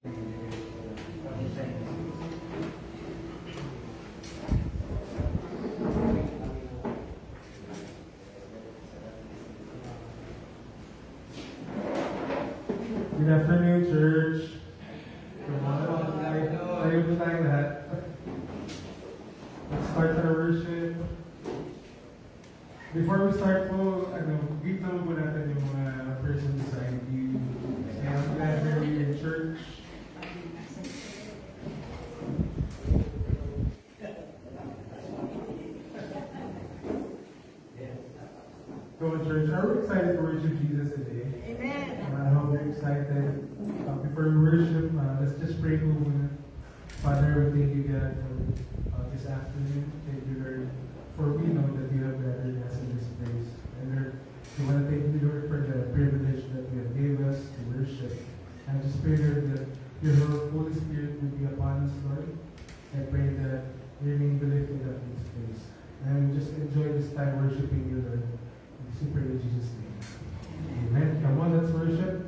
Good afternoon, church. Tayo po tayo lahat. Let's start our worship. Before we start po, greet naman po natin yung mga person beside you. I'm glad you're here in church. Go to church. Are we excited to worship Jesus today? Amen. I hope you're excited. Before we worship, let's just pray po muna. Father, we thank you, God, for this afternoon. Thank you, Lord, for we know that you have gathered us in this place. And Lord, we want to thank you, Lord, for the privilege that you have gave us to worship. And just pray, Lord, that your Holy Spirit will be upon us, Lord. I pray that your name be lifted up in this place. And we just enjoy this time worshiping you, Lord. We pray in Jesus' name. Amen. Come on, let's worship.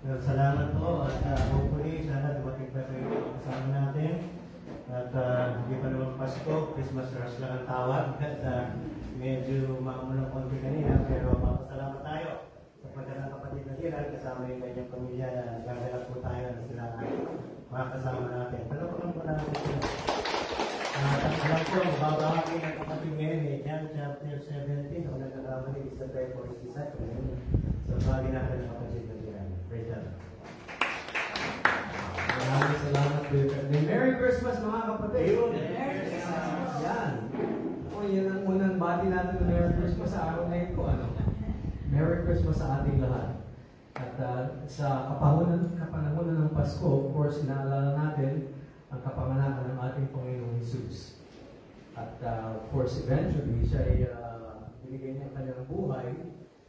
Salamat po at hopefully sana dumating pa kayo kasama natin at hindi pa naman Pasko, Christmas rush lang ang tawag at medyo maamulong konti kanina pero mapasalamat tayo sapagkat ang kapatid na Gerald kasama yung kanyang pamilya na gagalak po tayo na sila makakasama natin. Palapakang po natin sila. At alam ko, babahagi ng kapatid ngayon John chapter 17 o nagkakamali is the prayer for his disciple. So, bagay natin ang kapatid na diyan. Praise God. Maraming salamat po yung kapatid. Merry Christmas mga kapatid! Merry Christmas! Yan! O, yan ang unang bati natin ng Merry Christmas sa araw na ito. Ano? Merry Christmas sa ating lahat. At sa kapanahonan ng Pasko, of course, inaalala natin ang kapanganakan ng ating Panginoong Jesus. At of course, eventually, siya ay binigay niya ang kanyang buhay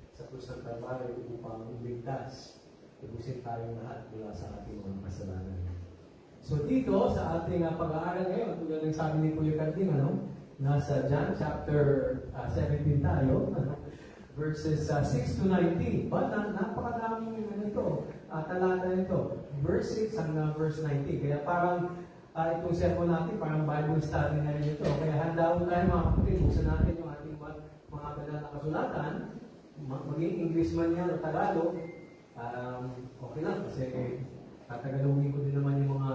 sa krus ng Kalbaryo upang iligtas. Tubusin tayong lahat mula sa ating mga kasalanan. So dito, sa ating pag-aaral ngayon, tulad ng sabi ni Kuya Carding, nasa John chapter 17 tayo, verses 6 to 19. But napakadaming talata nito. Verse 6 hanggang verse 19. Kaya parang itong sermon natin, parang Bible study na rin ito. Kaya handa ko tayo mga kapatid, buksan natin yung ating mga banal na kasulatan, maging English man yan o Tagalog, okay lang kasi tatagalogin ko din naman yung mga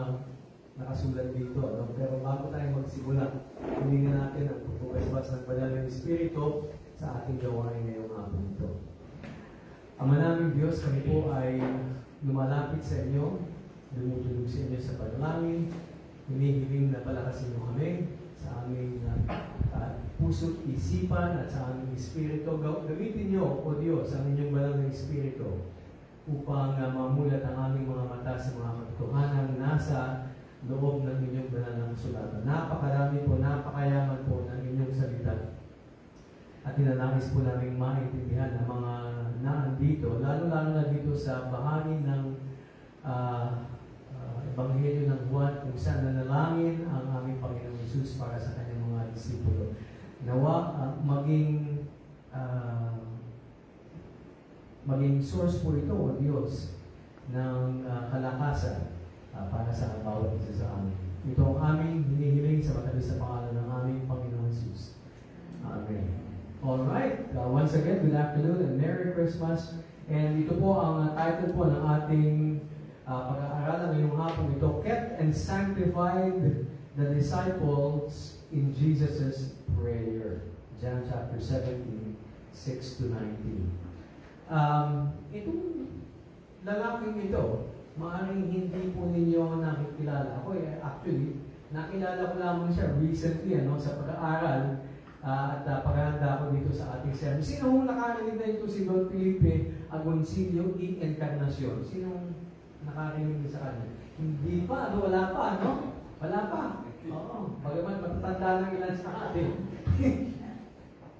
nakasulat dito. Pero bago tayo magsimula, hilingin natin ang pagpapasbas ng banal ng Espiritu sa ating gawain ngayong hapon ito. Ama naming Diyos, kami po ay lumalapit sa inyo, lumutulog sa inyo sa panalangin, hinihiling na palakasin mo kami sa aming puso't isipan at sa aming Espiritu. Gamitin niyo, O Diyos, ang inyong banal na Espiritu upang mamulat ang aming mga mata sa mga katotohanan nasa loob ng inyong banal na kasulatan. Napakarami po, napakayaman po ng inyong salita. At tinanangis po namin maintindihan ang mga naandito, lalo-lalo na dito sa bahagi ng Ebanghelyo ng Juan kung saan nanalangin ang aming Panginoong Jesus para sa kanyang mga disipulo. Nawa maging source po ito, O Diyos, ng kalakasan para sa bawat isa sa amin. Ito ang aming hinihiling sa matamis sa pangalan ng aming Panginoong Jesus. Amen. Alright, once again, good afternoon and Merry Christmas. And ito po ang title po ng ating pag-aaralan ngayong hapon ito, Kept and Sanctified the Disciples in Jesus' Prayer. John chapter 17, 6 to 19. Itong lalaking ito, maaaring hindi po ninyo nakikilala. Ako actually, nakilala ko lamang siya recently sa pag-aaral at paghahanda ko dito sa ating sermon. Sino nakarinig na ito si Don Felipe Agoncillo y Encarnacion? Sino nakarinig sa kanya? Hindi pa, wala pa, Wala pa. Oo, bagaman matatanda ng ilan sa atin.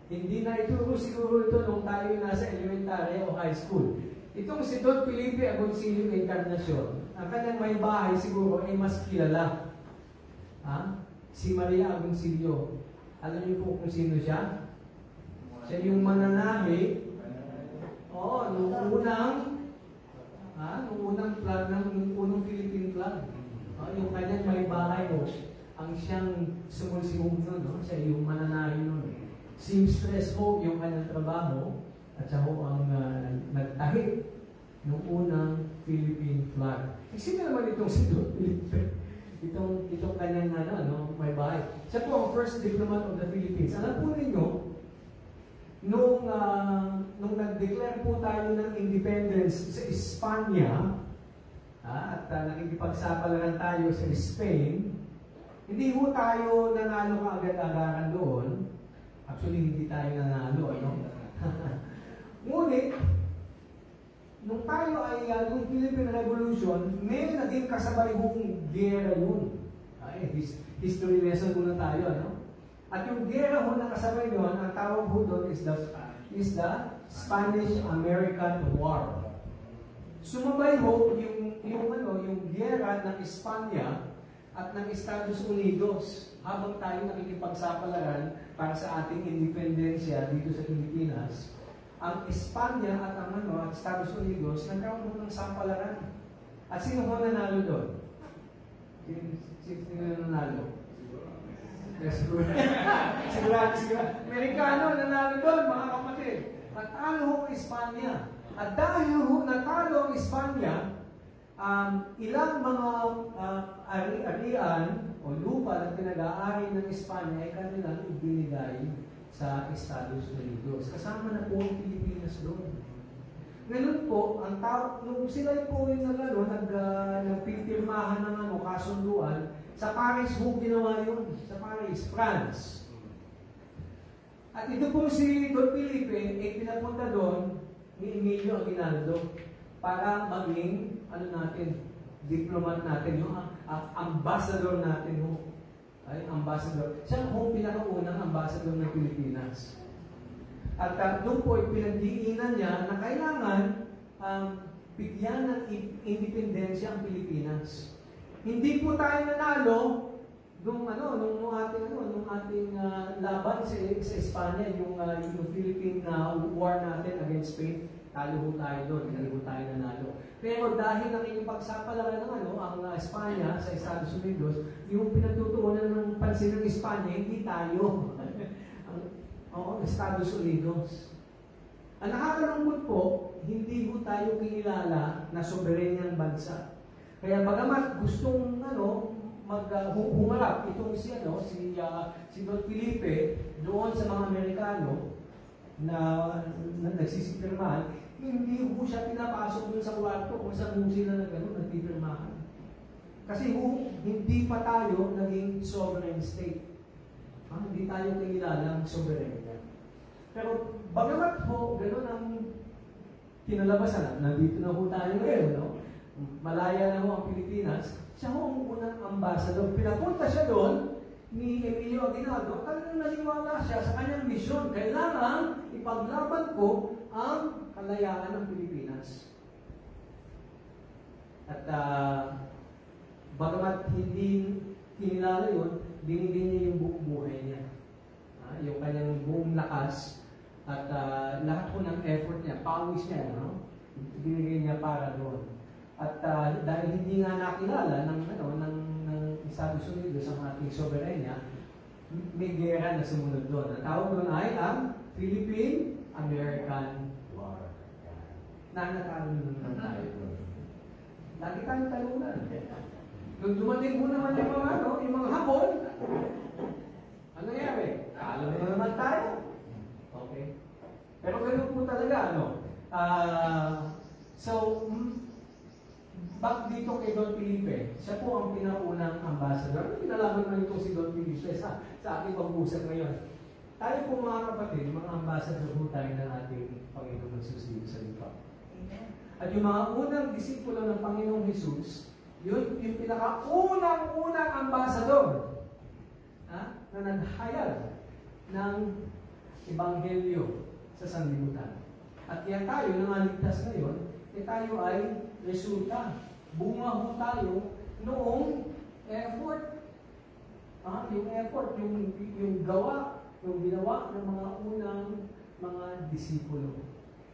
Hindi na ituro siguro ito nung tayo nasa elementary o high school. Itong si Don Felipe Agoncillo y Encarnacion, ang kanyang may bahay siguro ay mas kilala. Si Maria Agoncillo. Alam niyo po kung sino siya? Siya yung mananahi. Nung unang Philippine flag. Yung kanyang may bahay ang siyang sumulsimog nun. Siya yung mananahi nun. Seamstress ho yung kanyang trabaho at siya ho ang nagtahi ng unang Philippine flag. Sino naman itong si Don Felipe? Itong kanyang may bahay. Siya po ang first diplomat of the Philippines. Alam po ninyo, nung nag-declare po tayo ng independence sa Espanya, at nakikipagsapalaran tayo sa Spain, hindi po tayo nanalo kaagad-agaran doon. Actually, hindi tayo nanalo. Ngunit, nung tayo ay yung Philippine Revolution, may naging kasabay hong gera yun. History lesson muna tayo, At yung gera ho na kasabay yun, ang tawag ho doon is the Spanish-American War. Sumabay ho yung gera ng Espanya at ng Estados Unidos habang tayo nakikipagsapalaran para sa ating independensya dito sa Pilipinas. Ang Espanya at ang Estados Unidos nagkaroon ng sampalaran. At sino ho nanalo doon? Sino nanalo? Siguro. Amerikano nanalo doon, mga kapatid. Natalo ho Espanya. At dahil ho natalo ang Espanya, ilang mga ari-arian o lupa na pinag-aari ng Espanya ay kanilang ibinigay sa sa Estados Unidos. Kasama na po ang Pilipinas doon. Ngayon po, nung sila po yung nagpipirmahan ng kasunduan, sa Paris po ginawa yun, sa Paris, France. At ito po si Don Felipe, pinapunta doon ni Emilio Aguinaldo para maging, diplomat natin, yung ambassador natin ho. Ay, ambassador. Siya ang pinakaunang ambassador ng Pilipinas. At doon po pinagdiinan niya na kailangan bigyan ng independensya ang Pilipinas. Hindi po tayo nanalo nung ating laban sa Espanya, yung Philippine war natin against Spain. Talo ho tayo doon, hindi ho tayo nanalo. Pero dahil nakikipagsapalaran ng ang Espanya sa Estados Unidos, yung pinagtutuunan ng pansin ng Espanya, hindi tayo. Estados Unidos. Ang nakakalungkot po, hindi ho tayo kinilala na soberenyang bansa. Kaya bagamat gustong humarap itong si Don Felipe doon sa mga Amerikano na nagsisipirmahan, hindi po siya pinapasok doon sa kwarto kung saan sila nagpipirmahan. Kasi hindi pa tayo naging sovereign state. Hindi tayo kinilala ng soberenya. Pero bagamat po, gano'n ang kinalabasan, nandito na po tayo ngayon, malaya na ho ang Pilipinas, siya ho ang unang ambassador. Pinapunta siya doon ni Emilio Aguinaldo, talagang naniwala siya sa kanyang misyon. Kailangan ipaglaban ko ang kalayaan ng Pilipinas. At bagamat hindi kinilala yun, binigyan niya yung buong buhay niya. Yung kanyang buong lakas at lahat po ng effort niya, pawis niya, binigyan niya para doon. At dahil hindi nga nakilala ng Estados Unidos ang ating soberenya, may gera na sumunod doon. Ang tawag doon ay ang Philippine-American War. Nanatalo naman tayo doon. Lagi tayong talunan. Nung dumating po naman yung mga Hapon, ano nangyari? Talo na naman tayo. Okay? Pero ganun po talaga, back dito kay Don Felipe, siya po ang pinaunang ambassador. Pinalaman na ito si Don Felipe sa ating pag-uusap ngayon. Tayo po mga kapatid, mga ambassador po tayo ng ating Panginoong Jesus dito sa lupa. At yung mga unang disipulo ng Panginoong Jesus, yun yung pinaka-unang ambassador na naghayag ng Ebanghelyo sa sanlibutan. At yan tayo, nangaligtas ngayon, tayo ay resulta. Bunga ho tayo noong effort. Yung effort, yung gawa, yung ginawa ng mga unang mga disipulo.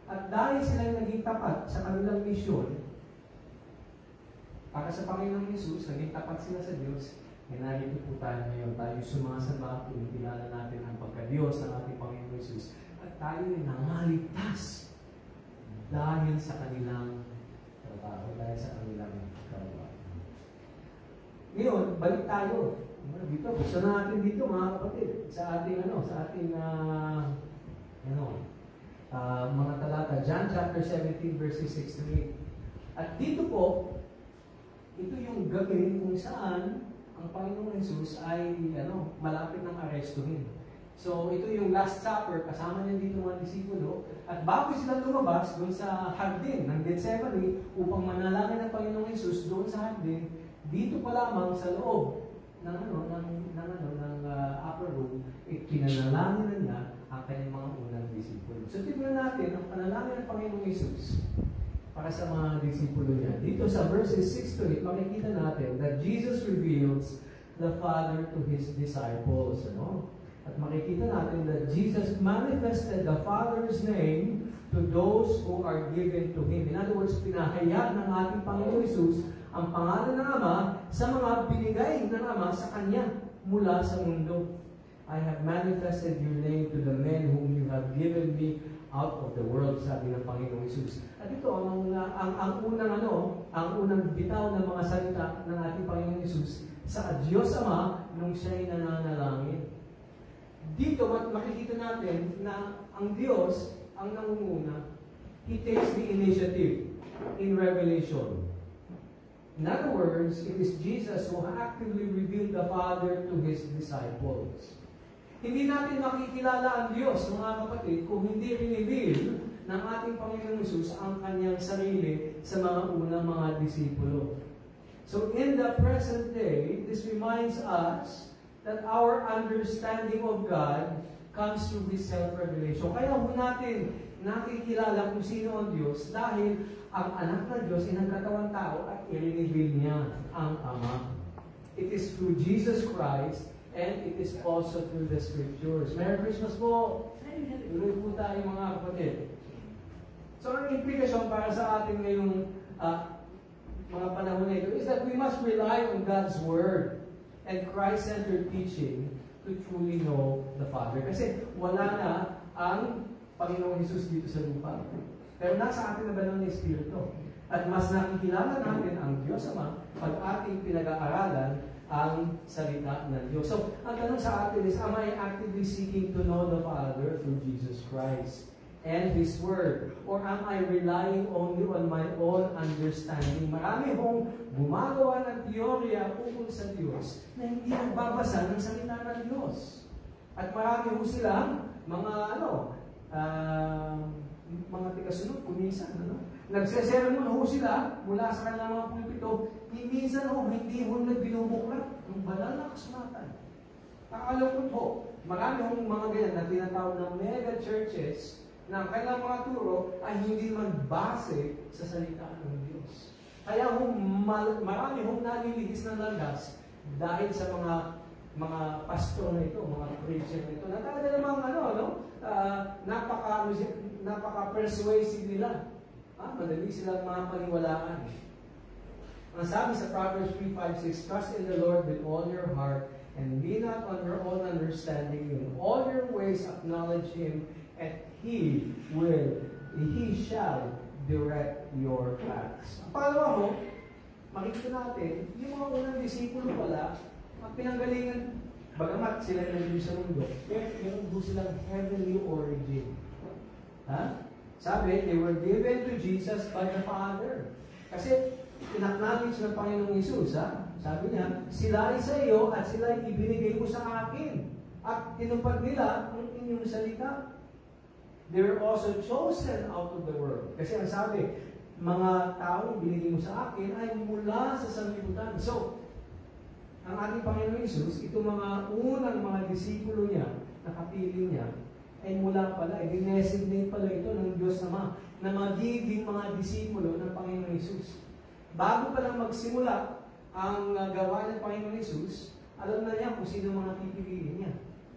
At dahil sila naging tapat sa kanilang misyon, para sa Panginoong Jesus, naging tapat sila sa Diyos, narito po tayo ngayon. Tayo sumasamba, pinilala natin ang pagka-Diyos ng ating Panginoong Jesus. At tayo ay nangaligtas dahil sa kanilang trabaho, dahil sa kanilang trabaho. Ngayon, balik tayo. Dito, gusto natin dito mga kapatid, sa ating mga talata, John chapter 17 verses 6 to 8. At dito po, ito yung gabi kung saan ang Panginoong Jesus ay malapit ng arestuhin. So, ito yung Last Supper, kasama niya dito mga disipulo, at bago sila lumabas doon sa hardin ng Gethsemane upang manalangin ng Panginoong Jesus doon sa hardin, dito pa lamang sa loob ng upper room, pinanalangin na niya ang kanyang mga unang disipulo. So, tignan natin ang panalangin ng Panginoong Jesus para sa mga disipulo niya. Dito sa verses 6 to 8, makikita natin that Jesus reveals the Father to His disciples. At makikita natin that Jesus manifested the Father's name to those who are given to Him. In other words, pinahayag ng ating Panginoon Jesus ang pangalan ng Ama sa mga binigay ng Ama sa Kanya mula sa mundo. I have manifested your name to the men whom you have given me out of the world, sabi ng Panginoong Jesus. At ito, ang unang bitaw ng mga salita ng ating Panginoong Jesus sa Diyos Ama nung siya'y nananalangin. dito makikita natin na ang Diyos ang nangunguna. He takes the initiative in revelation. In other words, it is Jesus who actively revealed the Father to His disciples. Hindi natin makikilala ang Diyos, mga kapatid, kung hindi rin-reveal ng ating Panginoong Hesus ang kanyang sarili sa mga unang mga disipulo. So in the present day, this reminds us that our understanding of God comes through His self-revelation. Kaya po natin nakikilala kung sino ang Diyos dahil ang anak ng Diyos ay nagkatawang tao at i-reveal niya ang Ama. It is through Jesus Christ and it is also through the Scriptures. Merry Christmas po! Tuloy po tayo mga kapatid. So ang implication para sa atin ngayong mga panahon na ito is that we must rely on God's Word and Christ-centered teaching to truly know the Father. Kasi wala na ang Panginoong Hesus dito sa lupa. Pero nasa atin na ba ng Espiritu? At mas nakikilala natin ang Diyos Ama pag ating pinag-aaralan ang salita ng Diyos. So, ang tanong sa atin is, am I actively seeking to know the Father through Jesus Christ and His Word? Or am I relying only on my own understanding? Marami hong gumagawa ng teorya ukol sa Diyos na hindi nagbabasa ng salita ng Diyos. At marami ho silang mga tigasunod, kuminsan, nagsesermon ho sila mula sa kanilang mga pulpito, minsan ho, hindi ho binubuklat ng banal na kasulatan. Kakalapot ho, marami hong mga ganyan na tinatawag ng mega churches na ang kanilang mga turo ay hindi man base sa salita ng Diyos. Kaya ho, marami hong nalilihis ng landas dahil sa mga pastor na ito, mga preacher na ito, na talaga namang napaka-persuasive nila. Madali silang mapaniwalaan. Ang sabi sa Proverbs 3:5-6, trust in the Lord with all your heart and be not on your own understanding. In all your ways acknowledge Him and He shall direct your paths. Ang pangalawa mo, makikita natin, yung mga unang disipulo pala, ang pinanggalingan, bagamat sila nandun sa mundo, meron po silang heavenly origin. Sabi, they were given to Jesus by the Father. Kasi, in-acknowledge ng Panginoong Hesus, sabi niya, sila ay sa iyo at sila ay ibinigay mo sa akin. At tinupad nila ang inyong salita. They were also chosen out of the world. Kasi ang sabi, mga taong binigay mo sa akin ay mula sa sanlibutan. So, ang ating Panginoong Hesus, itong mga unang mga disipulo niya, nakapili niya, ay mula pala, dinesignate pala ito ng Diyos Ama na magiging mga disipulo ng Panginoong Hesus. Bago pa lang magsimula ang gawa ng Panginoong Hesus, alam na niya kung sino mga pipiliin niya.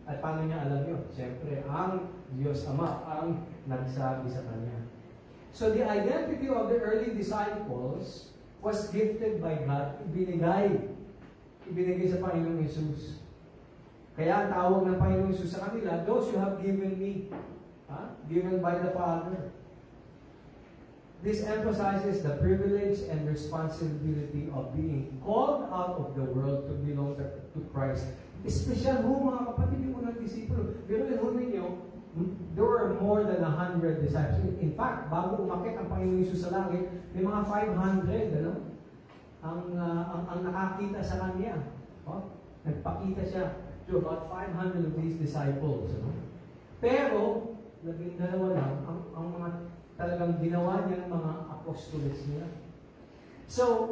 At paano niya alam yun? Siyempre, ang Diyos Ama ang nagsabi sa Kanya. So the identity of the early disciples was gifted by God, ibinigay sa Panginoong Hesus. Kaya ang tawag ng Panginoong Hesus sa kanila, those you have given me, given by the Father. This emphasizes the privilege and responsibility of being called out of the world to belong to Christ. Espesyal ho mga kapatid yung unang disipulo. Pero ho ninyo, there were more than 100 disciples. In fact, bago umakit ang Panginoong Hesus sa langit, may mga 500, ang nakakita sa Kanya. Nagpakita siya to about 500 of these disciples. Pero, 12 lang ang mga talagang ginawa niya ng mga apostoles niya. So,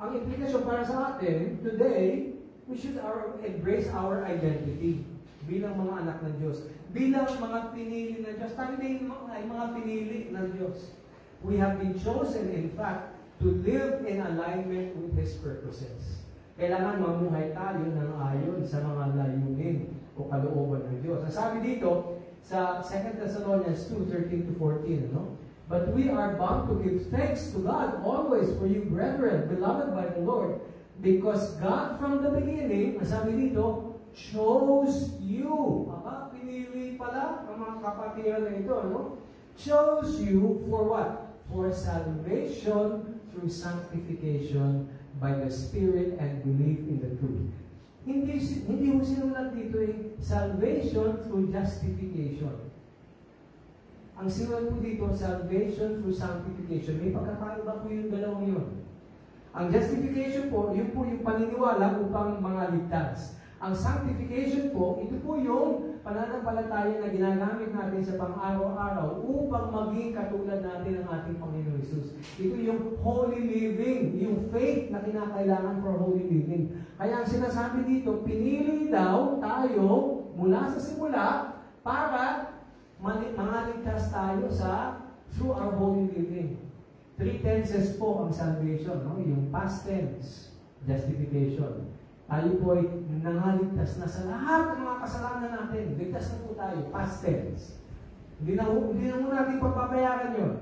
ang implikasyon para sa atin, today, we should embrace our identity bilang mga anak ng Diyos. Bilang mga pinili ng Diyos. Tayo din ay mga pinili ng Diyos. We have been chosen, in fact, to live in alignment with His purposes. Kailangan mamuhay tayo ng ayon sa mga layunin o kalooban ng Diyos. Ang sabi dito sa 2 Thessalonians 2:13-14, But we are bound to give thanks to God always for you, brethren, beloved by the Lord, because God from the beginning, ang sabi dito, chose you. Pinili pala ang mga kapatiran na ito, chose you for what? For salvation through sanctification by the Spirit and belief in the truth. Hindi mo sinulat dito salvation through justification. Ang sinulat po dito, salvation through sanctification. May pagkakaiba po yung dalawang yun. Ang justification po, yun po yung paniniwala upang mga ligtas. Ang sanctification po, ito po yung pananampalataya na ginagamit natin sa pang-araw-araw upang maging katulad natin ng ating Panginoon Jesus. Ito yung holy living, yung faith na kinakailangan for holy living. Kaya ang sinasabi dito, pinili daw tayo mula sa simula para mangaligtas tayo through our holy living. 3 tenses po ang salvation, no? Yung past tense, justification. Tayo po ay nangaligtas na sa lahat ng mga kasalanan natin. Ligtas na po tayo, past tense. Hindi na mo natin papabayaran yun.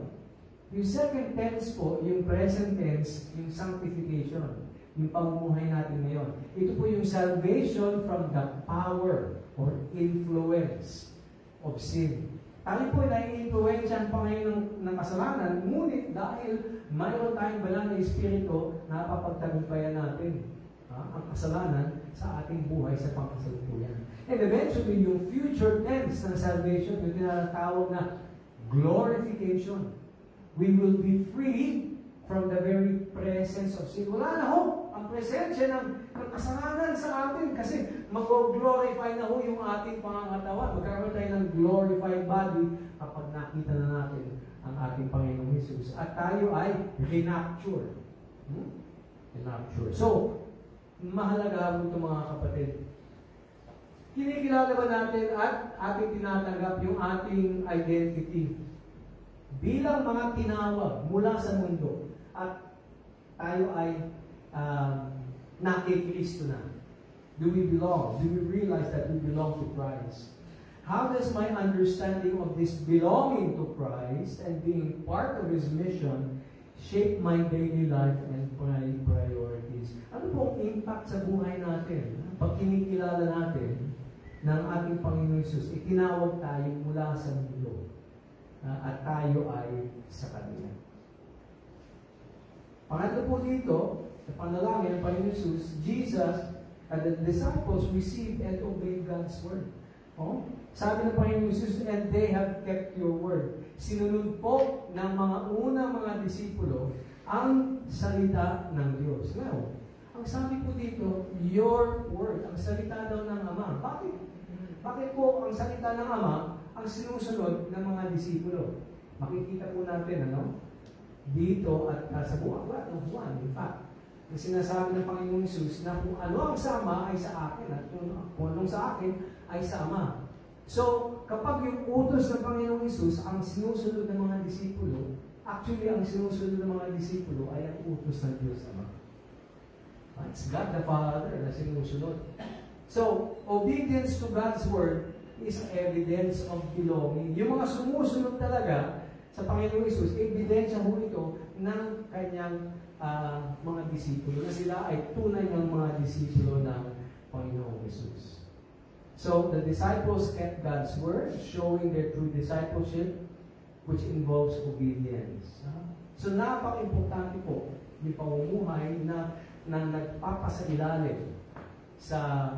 Yung second tense po, yung present tense, yung sanctification, yung pamumuhay natin ngayon. Ito po yung salvation from the power or influence of sin. Tayo po ay nai-influensyan pa ngayon ng kasalanan, ngunit dahil mayroon tayong banal na espiritu, napapagtagumpayan natin ang kasalanan sa ating buhay sa pangkasalukuyan. And eventually, yung future tense ng salvation, yung tinatawag na glorification. We will be free from the very presence of sin. Wala na ho ang presensya ng kasalanan sa atin kasi mag-glorify na ho yung ating pangangatawan. Magkakaroon tayo ng glorified body kapag nakita na natin ang ating Panginoong Jesus. At tayo ay renapture. Renapture. So, mahalaga po ito mga kapatid. Kinikilala ba natin at ating tinatanggap yung ating identity bilang mga tinawag mula sa mundo at tayo ay nakikristo na. Do we belong? Do we realize that we belong to Christ? How does my understanding of this belonging to Christ and being part of His mission shape my daily life and my priorities? Ano pong impact sa buhay natin? Pag kinikilala natin ng ating Panginoon Jesus, itinawag tayo mula sa mundo at tayo ay sa Kanya. Pangatlo po dito, sa panalangin ng Panginoon Jesus, Jesus and the disciples received and obeyed God's word. Sabi ng Panginoon Jesus, and they have kept your word. Sinunod po ng mga unang mga disipulo ang salita ng Diyos. Now, ang sabi po dito, your word, ang salita daw ng Ama. Bakit po ang salita ng Ama ang sinusunod ng mga disipulo? Makikita po natin, dito at sa buwan ng Juan, in fact, ang sinasabi ng Panginoong Jesus na kung ano ang sa Ama ay sa akin at kung anong sa akin ay sa Ama. So, kapag yung utos ng Panginoong Jesus ang sinusunod ng mga disipulo, actually ang sinusunod ng mga disipulo ay ang utos ng Diyos Ama. It's God the Father na sinusunod. So, obedience to God's word is evidence of belonging. Yung mga sumusunod talaga sa Panginoong Jesus, ebidensya ho ito ng kanyang mga disipulo na sila ay tunay ng mga disipulo ng Panginoong Jesus. So, the disciples kept God's word, showing their true discipleship, which involves obedience. So, napaka-importante po yung pamumuhay na nagpapasailalim sa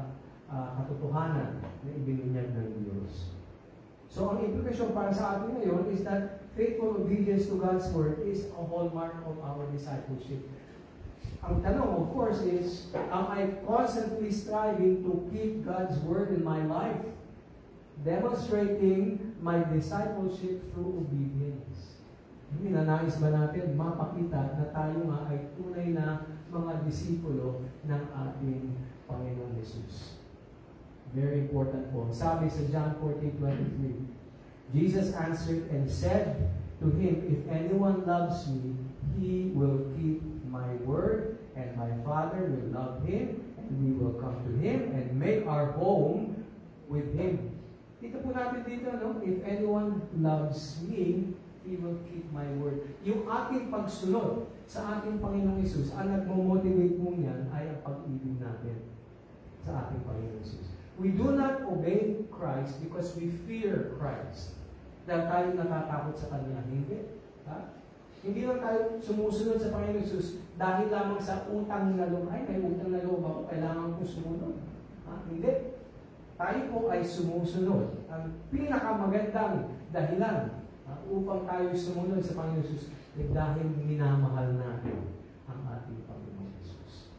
katotohanan na ibinunyag ng Diyos. So, ang implication para sa atin ngayon is that faithful obedience to God's word is a hallmark of our discipleship. Ang tanong, of course, is, am I constantly striving to keep God's word in my life, demonstrating my discipleship through obedience? Ninanais ba natin mapakita na tayo nga ay tunay na mga disipulo ng ating Panginoon Jesus? Very important po. Sabi sa John 14:23, Jesus answered and said to him, if anyone loves me, he will keep my word, and my Father will love him, and we will come to him and make our home with him. Dito po natin dito, if anyone loves me, he will keep my word. Yung ating pagsunod sa ating Panginoong Jesus, ang nagmo-motivate mo niyan ay ang pag-ibig natin sa ating Panginoong Jesus. We do not obey Christ because we fear Christ. Dahil tayo natatakot sa Kanya. Hindi. Hindi lang tayo sumusunod sa Panginoon Jesus dahil lamang sa utang na loob. Ay, may utang na loob ako, kailangan ko sumunod. Hindi. Tayo po ay sumusunod. Ang pinakamagandang dahilan upang tayo sumunod sa Panginoon Jesus ay dahil minamahal natin ang ating Panginoon Jesus.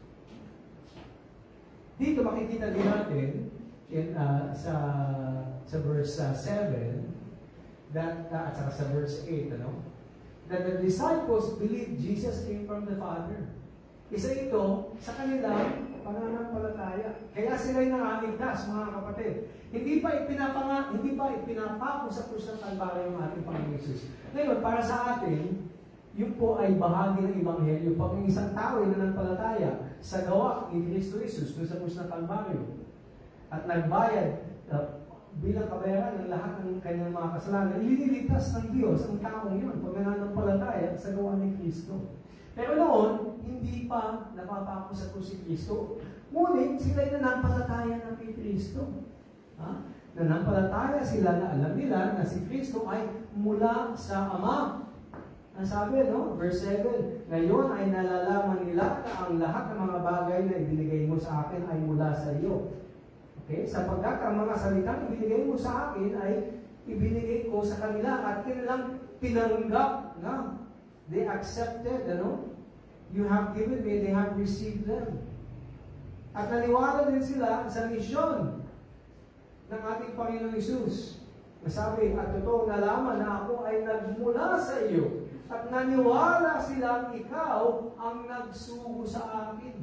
Dito makikita din natin sa verse 7 at saka sa verse 8, that the disciples believed Jesus came from the Father. Isa ito sa kanilang pananampalataya. Kaya sila'y nangaligtas, mga kapatid. Hindi pa ipinapako sa krus ng Kalbaryo ng ating Panginoon Jesus. Ngayon, para sa atin, yun po ay bahagi ng Ebanghelyo. Pag ang isang tao ay nananampalataya sa gawa ni Kristo Jesus doon sa krus ng Kalbaryo at nagbayad bilang kabayaran ng lahat ng kanyang mga kasalanan, ilililigtas ng Diyos ang taong yun pag nananampalataya sa gawa ni Kristo. Pero noon, hindi pa napapako sa krus si Kristo. Ngunit, sila'y nanampalataya ng kay Kristo. Nanampalataya sila na alam nila na si Kristo ay mula sa Ama. Ang sabi, verse 7, ngayon ay nalalaman nila na ang lahat ng mga bagay na ibinigay mo sa akin ay mula sa iyo. Okay? Sapagkat ang mga salitang ibinigay mo sa akin ay ibinigay ko sa kanila at kanilang tinanggap na. They accepted, You have given me, they have received them. At naniwala din sila sa misyon ng ating Panginoong Hesus. Nasabi, at totoo nalaman na ako ay nagmula sa iyo. At naniwala silang ikaw ang nagsugo sa akin.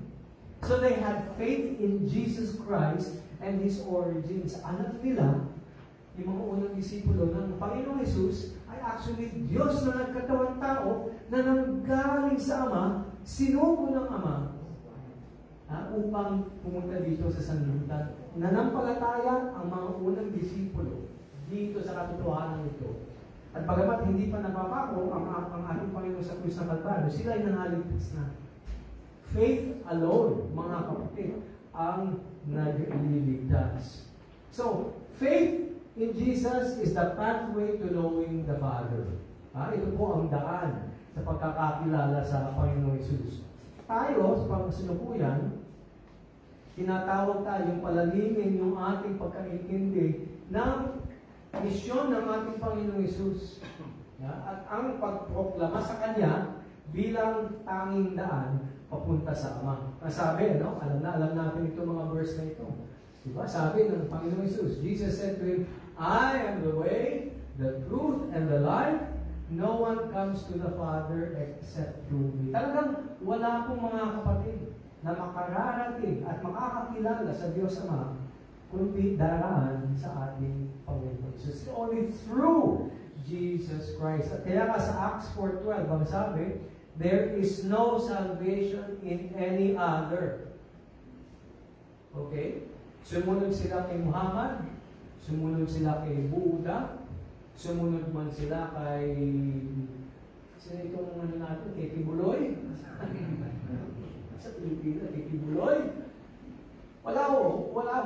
So they had faith in Jesus Christ and His origins. Alam nila, yung mga unang disipulo ng Panginoong Hesus ay actually Diyos na nagkatawang tao na nanggaling sa Ama, sinugo ng Ama upang pumunta dito sa sanlibutan. Nanampalataya ang mga unang disipulo dito sa katotohanan ito. At bagamat hindi pa napapako ang ating Panginoon sa krus ng Kalbaryo, sila ay nangaligtas na. Faith alone, mga kapatid, ang nagliligtas. So, faith in Jesus is the pathway to knowing the Father. Ito po ang daan sa pagkakakilala sa Panginoong Hesus. Tayo, sa pagkasunukuyan, tinatawag tayong palalimin yung ating pagkaintindi ng misyon ng ating Panginoong Hesus. At ang pagproklama sa Kanya bilang tanging daan papunta sa Ama. Sabi, alam natin itong mga verse na ito. Diba? Sabi ng Panginoong Hesus, Jesus said to him, I am the way, the truth, and the life. No one comes to the Father except through me. Talagang wala pong mga kapatid na makararating at makakakilala sa Diyos Ama kundi daraan sa ating Panginoon Jesus. Only through Jesus Christ. At kaya nga sa Acts 4:12, ang sabi, there is no salvation in any other. Okay? Sumunod sila kay Muhammad, sumunod sila kay Buddha, sumunod man sila kay sino itong natin, kay Tibuloy? Sa Pilipinas, kay Tibuloy? Wala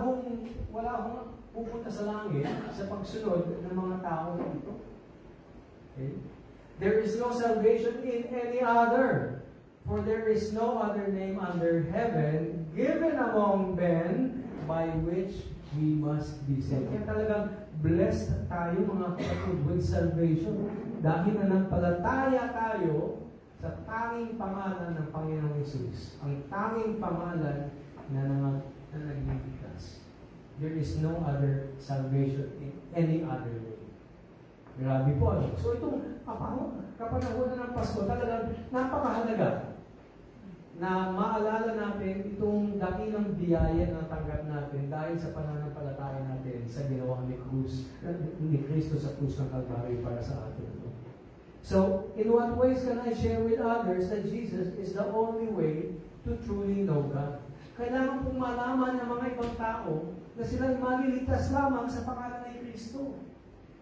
hong pupunta sa langit sa pagsunod ng mga tao dito. Okay? There is no salvation in any other, for there is no other name under heaven given among men by which we must be saved. Kaya talagang blessed tayo mga kapatid with salvation dahil nanampalataya tayo sa tanging pangalan ng Panginoong Hesus. Ang tanging pangalan na nagligtas. There is no other salvation in any other way. Grabe po. So itong kapanahonan ng Pasko talagang napakahalaga na maalala natin itong dakilang biyaya na tanggap natin dahil sa pananampalataya natin sa ginawa ni Kristo sa krus ng Kalbaryo para sa atin. So, in what ways can I share with others that Jesus is the only way to truly know God? Kailangan pong malaman ng mga ibang tao na sila'y maliligtas lamang sa pangalan ni Kristo.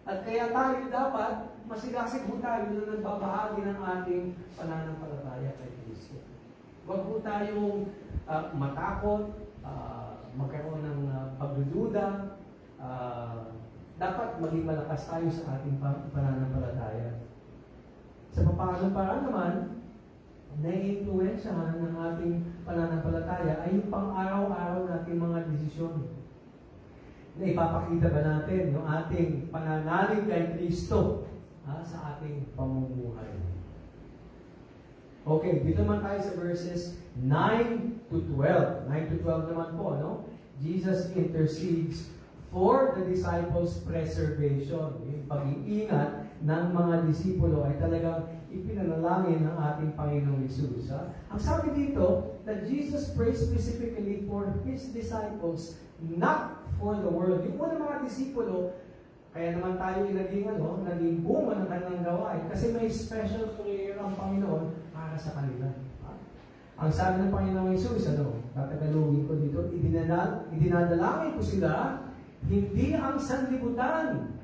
At kaya tayo dapat masigasig po tayo na nagbabahagi ng ating pananampalataya kay Kristo. Huwag po tayong matakot, magkaroon ng pagdududa. Dapat maging malakas tayo sa ating pananampalataya. Sa paano para naman, nai-influensyahan ng ating pananampalataya ay yung pang-araw-araw nating mga desisyon. Na ipapakita ba natin yung ating pananalig kay Kristo sa ating pamumuhay. Okay, dito naman tayo sa verses 9 to 12. 9 to 12 naman po, no? Jesus intercedes for the disciples' preservation. Yung pag-iingat ng mga disipulo ay talagang ipinanalangin ng ating Panginoong Hesus. Ang sabi dito, that Jesus prays specifically for His disciples, not for the world. Yung unang mga disipulo, kaya naman tayo naging bunga ng kanilang gawain kasi may special prayer ang Panginoon para sa kanila. Ang sabi ng Panginoong Hesus, tatagalogin ko dito, idinadalangin ko sila, hindi ang sanlibutan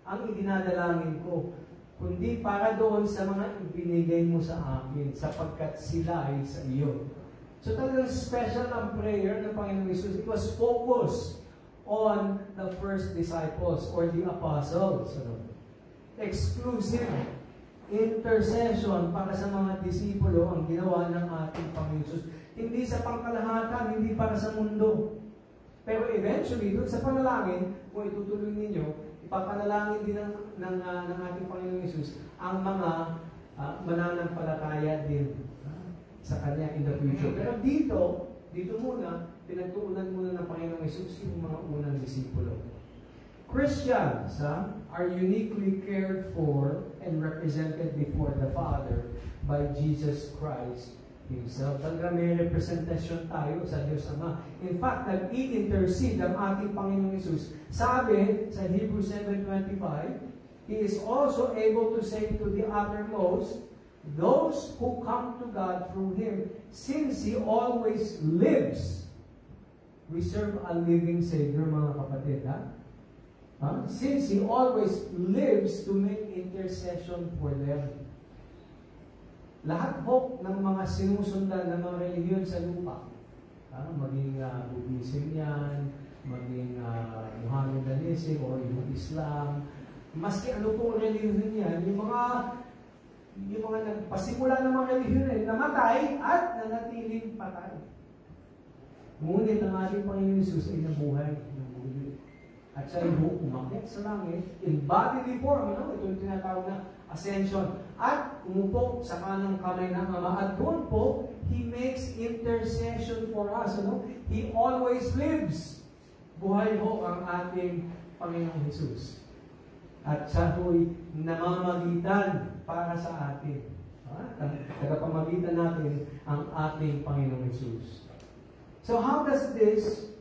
ang idinadalangin ko, kundi para doon sa mga ibinigay mo sa akin, sapagkat sila ay sa iyo. So talagang special ang prayer ng Panginoong Hesus. It was focused on the first disciples or the apostles. Exclusive intercession para sa mga disipulo ang ginawa ng ating Panginoon Hesus. Hindi sa pangkalahatan, hindi para sa mundo. Pero eventually, doon sa panalangin, kung itutuloy ninyo, ipapanalangin din ng ating Panginoong Hesus ang mga mananampalataya din sa Kanya in the future. Pero dito muna, pinagtuunan muna ng Panginoong Hesus yung mga unang disipulo. Christians are uniquely cared for and represented before the Father by Jesus Christ Himself. Talaga may representasyon tayo sa Diyos Ama. In fact, nag-i-intercede ang ating Panginoong Hesus. Sabi sa Hebrews 7:25, He is also able to save to the uttermost those who come to God through Him, since He always lives. We serve a living Savior, mga kapatid. Since He always lives to make intercession for them. Lahat po ng mga sinusundan ng mga relihiyon sa lupa, maging Buddhism yan, maging Mohammedanism o yung Islam, maski ano po relihiyon yan, yung mga nagpasimula ng mga relihiyon namatay at nanatiling patay. Ngunit ang ating Panginoon Hesus ay nabuhay ng muli. At siya ay umakyat sa langit in bodily form, ito yung tinatawag na ascension. At umupo sa kanang kamay ng Ama. At doon po, He makes intercession for us. He always lives. Buhay ho ang ating Panginoong Hesus. At siya ho'y namamagitan para sa atin. Tagapamagitan natin ang ating Panginoong Hesus. So how does this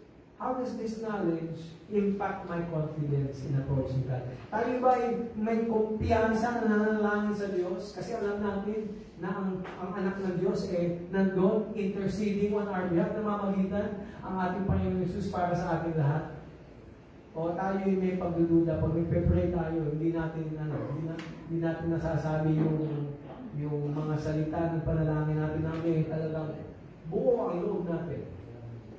knowledge impact my confidence in approaching God? Tayo ba may kumpiyansa na nananalangin sa Diyos? Kasi alam natin na ang anak ng Diyos nandun, interceding on our behalf, namamagitan ang ating Panginoon Hesus para sa ating lahat. O tayo may pagdududa, pag nagpe-pray tayo, hindi natin nasasabi yung mga salita ng panalangin natin namin talagang buo ang loob natin.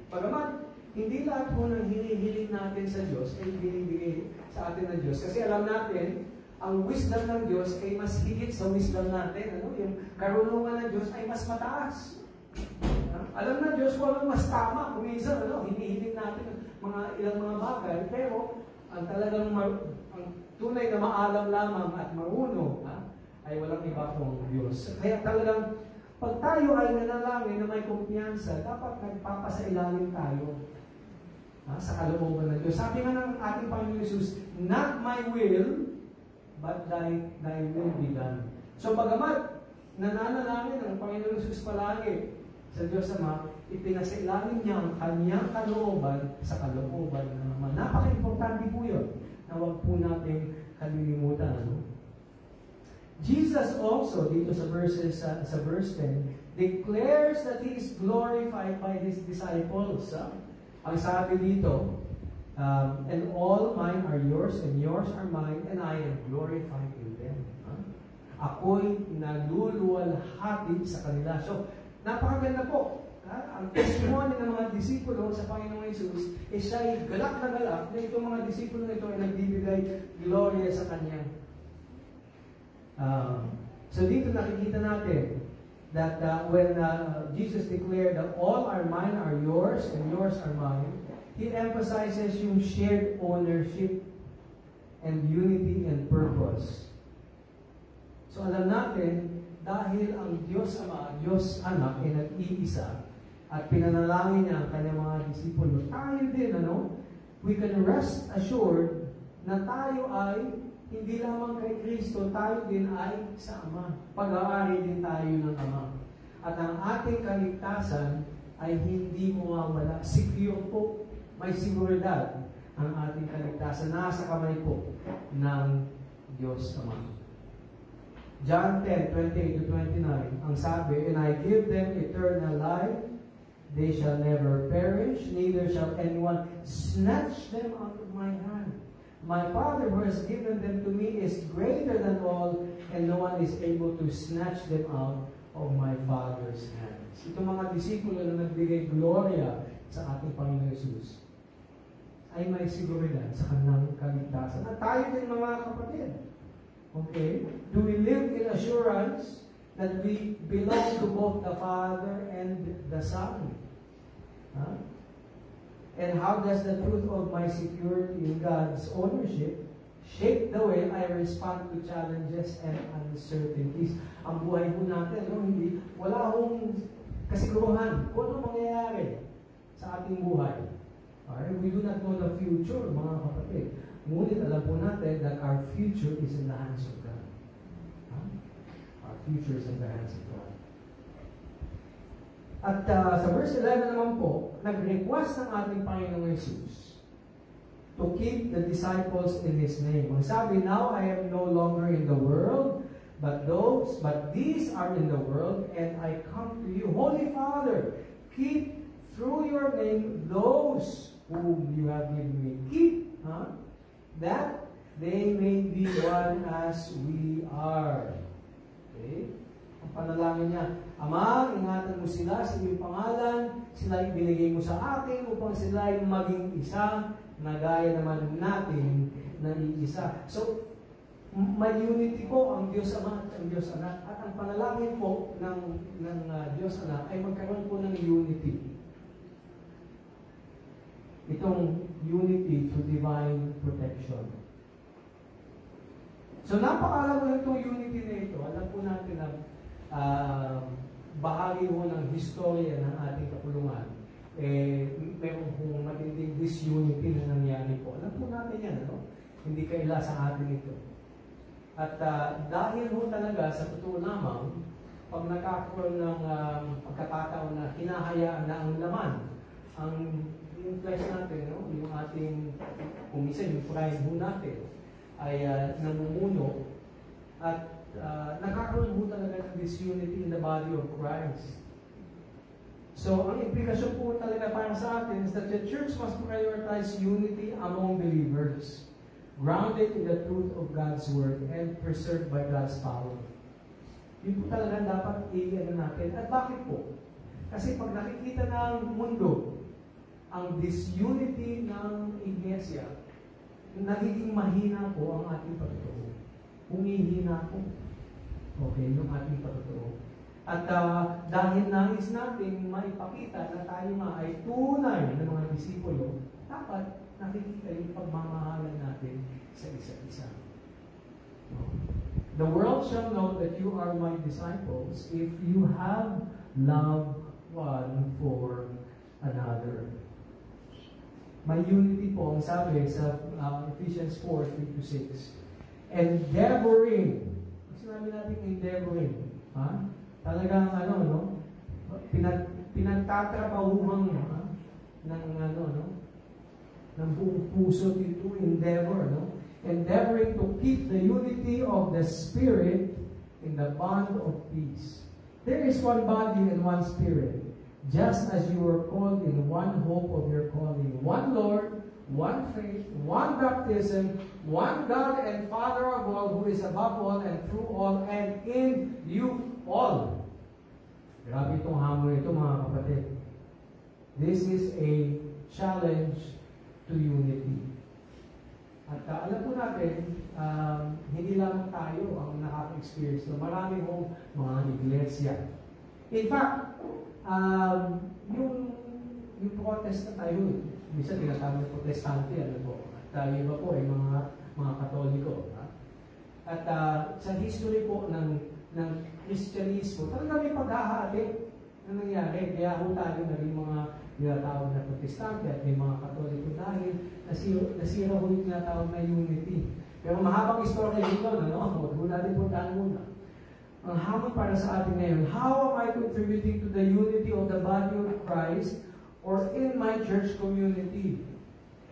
Pagaman, hindi lahat po ng hinihiling natin sa Diyos ay binibigay sa atin ng Diyos. Kasi alam natin, ang wisdom ng Diyos ay mas higit sa wisdom natin. Yung karunungan ng Diyos ay mas mataas. Alam ng Diyos kung ano mas tama. Kung minsan, hinihiling natin ilang mga bagay, pero ang talagang ang tunay na maalam lamang at marunong ay walang iba pong Diyos. Kaya talagang pag tayo ay nanalangin na may kumpiyansa, dapat nagpapasailalim tayo sa kalooban ng Diyos. Sabi nga ng ating Panginoon Hesus, not my will, but thy will be done. So bagamat nananalangin ang Panginoon Hesus palagi sa Diyos Ama, ipinasailalim niya ang kanyang kalooban sa kalooban ng Ama. Napaka-importante po yun na huwag po natin kalilimutan. Jesus also, dito sa verse 10, declares that He is glorified by His disciples. Ang sabi dito, and all mine are yours, and yours are mine, and I am glorified in them. Ako'y naluluwalhati sa kanila. So, napakaganda po. Ang testimony ng mga disipulo sa Panginoong Hesus ay siya'y galak na galak na itong mga disipulo nito ay nagbibigay gloria sa Kanya. So dito nakikita natin that when Jesus declared that all are mine are yours and yours are mine, He emphasizes yung shared ownership and unity and purpose. So alam natin, dahil ang Diyos Ama, Diyos Anak ay nag-iisa at pinanalangin niya ang kanyang mga disipulo, tayo din, we can rest assured na tayo ay hindi lamang kay Kristo, tayo din ay sa Ama. Pag-aari din tayo ng Ama. At ang ating kaligtasan ay hindi mawawala. Secure po, may seguridad ang ating kaligtasan. Nasa kamay po ng Diyos Ama. John 10:28-29, ang sabi, "And I give them eternal life, they shall never perish, neither shall anyone snatch them out of my hand. My Father who has given them to me is greater than all, and no one is able to snatch them out of my Father's hands." Itong mga disipulo na nagbigay gloria sa ating Panginoon Jesus ay may seguridad sa kanilang kaligtasan. At tayo din mga kapatid. Okay? Do we live in assurance that we belong to both the Father and the Son? Huh? And how does the truth of my security in God's ownership shape the way I respond to challenges and uncertainties? Ang buhay po natin, wala akong kasiguruhan kung ano mangyayari sa ating buhay. Alright? We do not know the future, mga kapatid. Ngunit alam po natin that our future is in the hands of God. Huh? Our future is in the hands of God. At sa verse 11 naman po, nag-request ng ating Panginoong Jesus to keep the disciples in His name. Ang sabi, "Now I am no longer in the world, but these are in the world, and I come to you. Holy Father, keep through your name those whom you have given me." Keep, that they may be one as we are. Okay? Ang panalangin niya, "Ama, ingatan mo sila sa iyong pangalan, sila ibinigay mo sa akin upang sila ay maging isa, na gaya naman natin na iisa." So, may unity po ang Diyos Ama at ang Diyos Anak. At ang panalangin po ng Diyos Anak ay magkaroon po ng unity. Itong unity to divine protection. So napakalago na itong unity na ito. Alam po natin na bahagi ho ng historya ng ating kapulungan. Meron pong matinding disunity na nangyari po. Alam po natin yan, Hindi kaila sa atin ito. At dahil ho talaga, sa totoo lamang, pag nakakaroon ng pagkakataon na hinahayaan na ang laman, yung flesh natin, yung ating, kung minsan yung pride ho natin, ay namumuno at nagkakaroon ho talaga ng disunity in the body of Christ. So, ang implikasyon po talaga para sa atin is that the church must prioritize unity among believers, grounded in the truth of God's Word and preserved by God's power. Yun po talaga dapat i-ano natin. At bakit po? Kasi pag nakikita ng mundo ang disunity ng iglesia, nagiging mahina po ang ating pagtuturo. Humihina po. Okay, yung ating pagtuturo. At dahil nais natin maipakita na tayo nga ay tunay na mga disipulo, dapat nakikita yung pagmamahalan natin sa isa't isa. The world shall know that you are my disciples if you have love one for another. May unity po, ang sabi sa Ephesians 4:3-6. Endeavoring. Sinabi natin endeavoring. Talagang pinagtatrabahuhan ng buong puso to endeavor, endeavoring to keep the unity of the Spirit in the bond of peace. There is one body and one Spirit, just as you were called in one hope of your calling, one Lord, one faith, one baptism, one God and Father of all, who is above all and through all and in you all. Grabe itong hamon ito, mga kapatid. This is a challenge to unity. At alam po natin, hindi lamang tayo ang nakaka-experience. No? Marami hong mga iglesia. In fact, yung protest na tayo, minsan tinatawag na protestante, ano po. At iba po ay mga katoliko. Ha? At sa history po ng Kristyanismo, talaga may paghahati na nangyari. Kaya ho tayo naging mga tinatawag na protestante at may mga katoliko dahil nasira ho yung tinatawag na unity. Pero mahabang istorya dito, huwag mo natin puntaan muna. Ang hamon para sa atin ngayon, how am I contributing to the unity of the body of Christ or in my church community?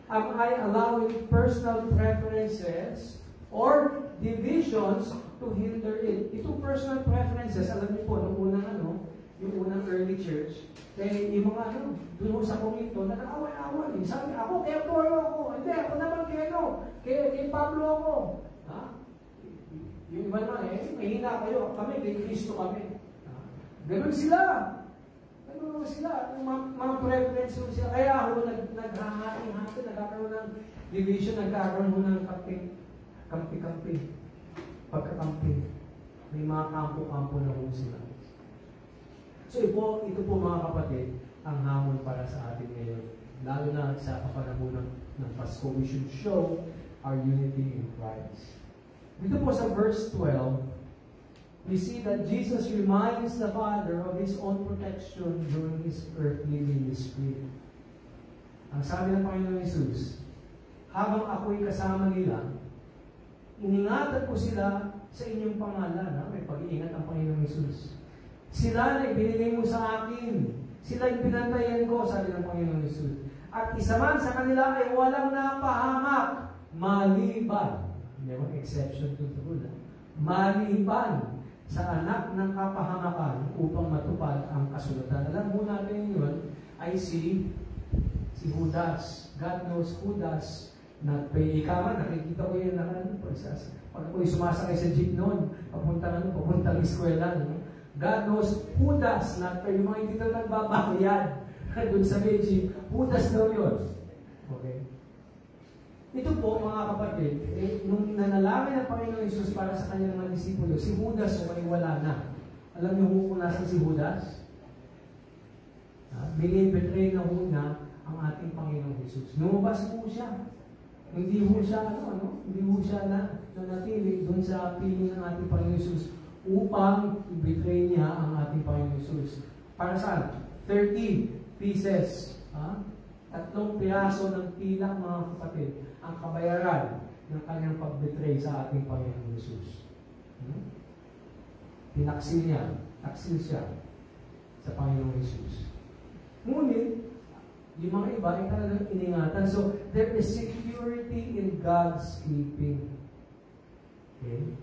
Am I allowing personal preferences or divisions to hinder it? Itong personal preferences, alam niyo po, yung unang early church, yung mga doon sa komito, nag-away-away. Sabi, ako, kaya Polo ako. Hindi, ako naman kay Pablo ako. Ha? Yung iba naman, mahina kayo. Kami, kay Kristo kami. Ganun sila. Yung mga preference sila. Kaya ako, naghahati-hati, nagkakaroon ng division, nagkakaroon ng kampi-kampi. Pagkakampi. May mga kampo-kampo na ho sila. So ito po mga kapatid, ang hamon para sa atin ngayon. Lalo na sa kapanahunan ng Pasko, we should show our unity in Christ. Dito po sa verse 12, we see that Jesus reminds the Father of His own protection during His earthly ministry. Ang sabi ng Panginoon Jesus, habang ako'y kasama nila, iningatan ko sila sa inyong pangalan. May pag-iingat ang Panginoon Jesus. Sila na ibinigay mo sa akin. Sila yung pinantayan ko, sabi ng Panginoon Jesus. At isa man sa kanila ay walang napahamak, maliban. Merong exception to the rule. Maliban sa anak ng kapahamakan upang matupad ang kasulatan. Alam mo natin yun ay si Judas. God knows Judas. Not pay ikaman, nakikita ko yun pag ako'y sumasakay sa jeep noon, papuntang eskwela. God knows Judas, not pay yung mga hindi na nagbabayad doon sa jeep. Judas daw yun. Okay? Ito po, mga kapatid, nung nanalangin ng Panginoon Jesus para sa kanyang mga disipulo, si Judas ay wala na. Alam niyo kung nasan si Judas? Binibetray na na ang ating Panginoon Jesus. Lumabas po siya. Hindi ho siya, hindi ho siya nanatili doon sa piling ng ating Panginoon Jesus upang i-betray niya ang ating Panginoon Jesus. Para saan? 30 pieces. 3 piraso ng pilak, mga kapatid, ang kabayaran ng kanyang pag-betray sa ating Panginoon Jesus. Tinaksil niya, taksil siya sa Panginoon Jesus. Ngunit, yung mga iba ay talagang iningatan. So, there is security in God's keeping. Okay?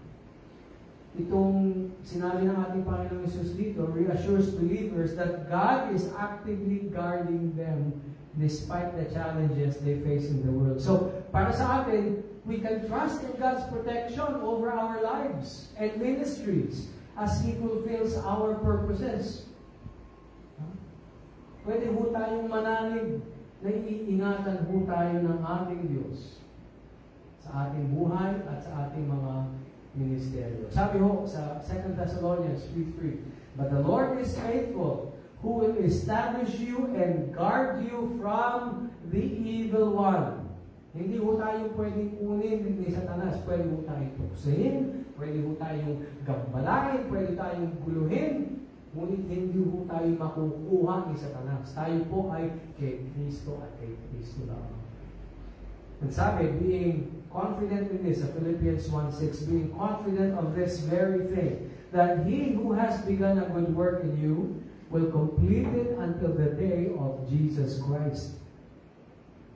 Itong sinabi ng ating Panginoon Jesus dito reassures believers that God is actively guarding them despite the challenges they face in the world. So, para sa atin, we can trust in God's protection over our lives and ministries as He fulfills our purposes. Pwede ho tayong manalig na iingatan ho tayo ng ating Diyos sa ating buhay at sa ating mga ministeryo. Sabi ho sa 2 Thessalonians 3:3, "But the Lord is faithful, who will establish you and guard you from the evil one." Hindi ho tayong pwedeng kunin ni Satanas. Pwede ho tayong tuksahin, pwede ho tayong gambalain, pwede tayong guluhin, ngunit hindi ho tayo makukuha ni Satanas. Tayo po ay kay Kristo at kay Kristo lang. And sabi, being confident in this, Philippians 1:6, being confident of this very thing, that He who has begun a good work in you will complete it until the day of Jesus Christ.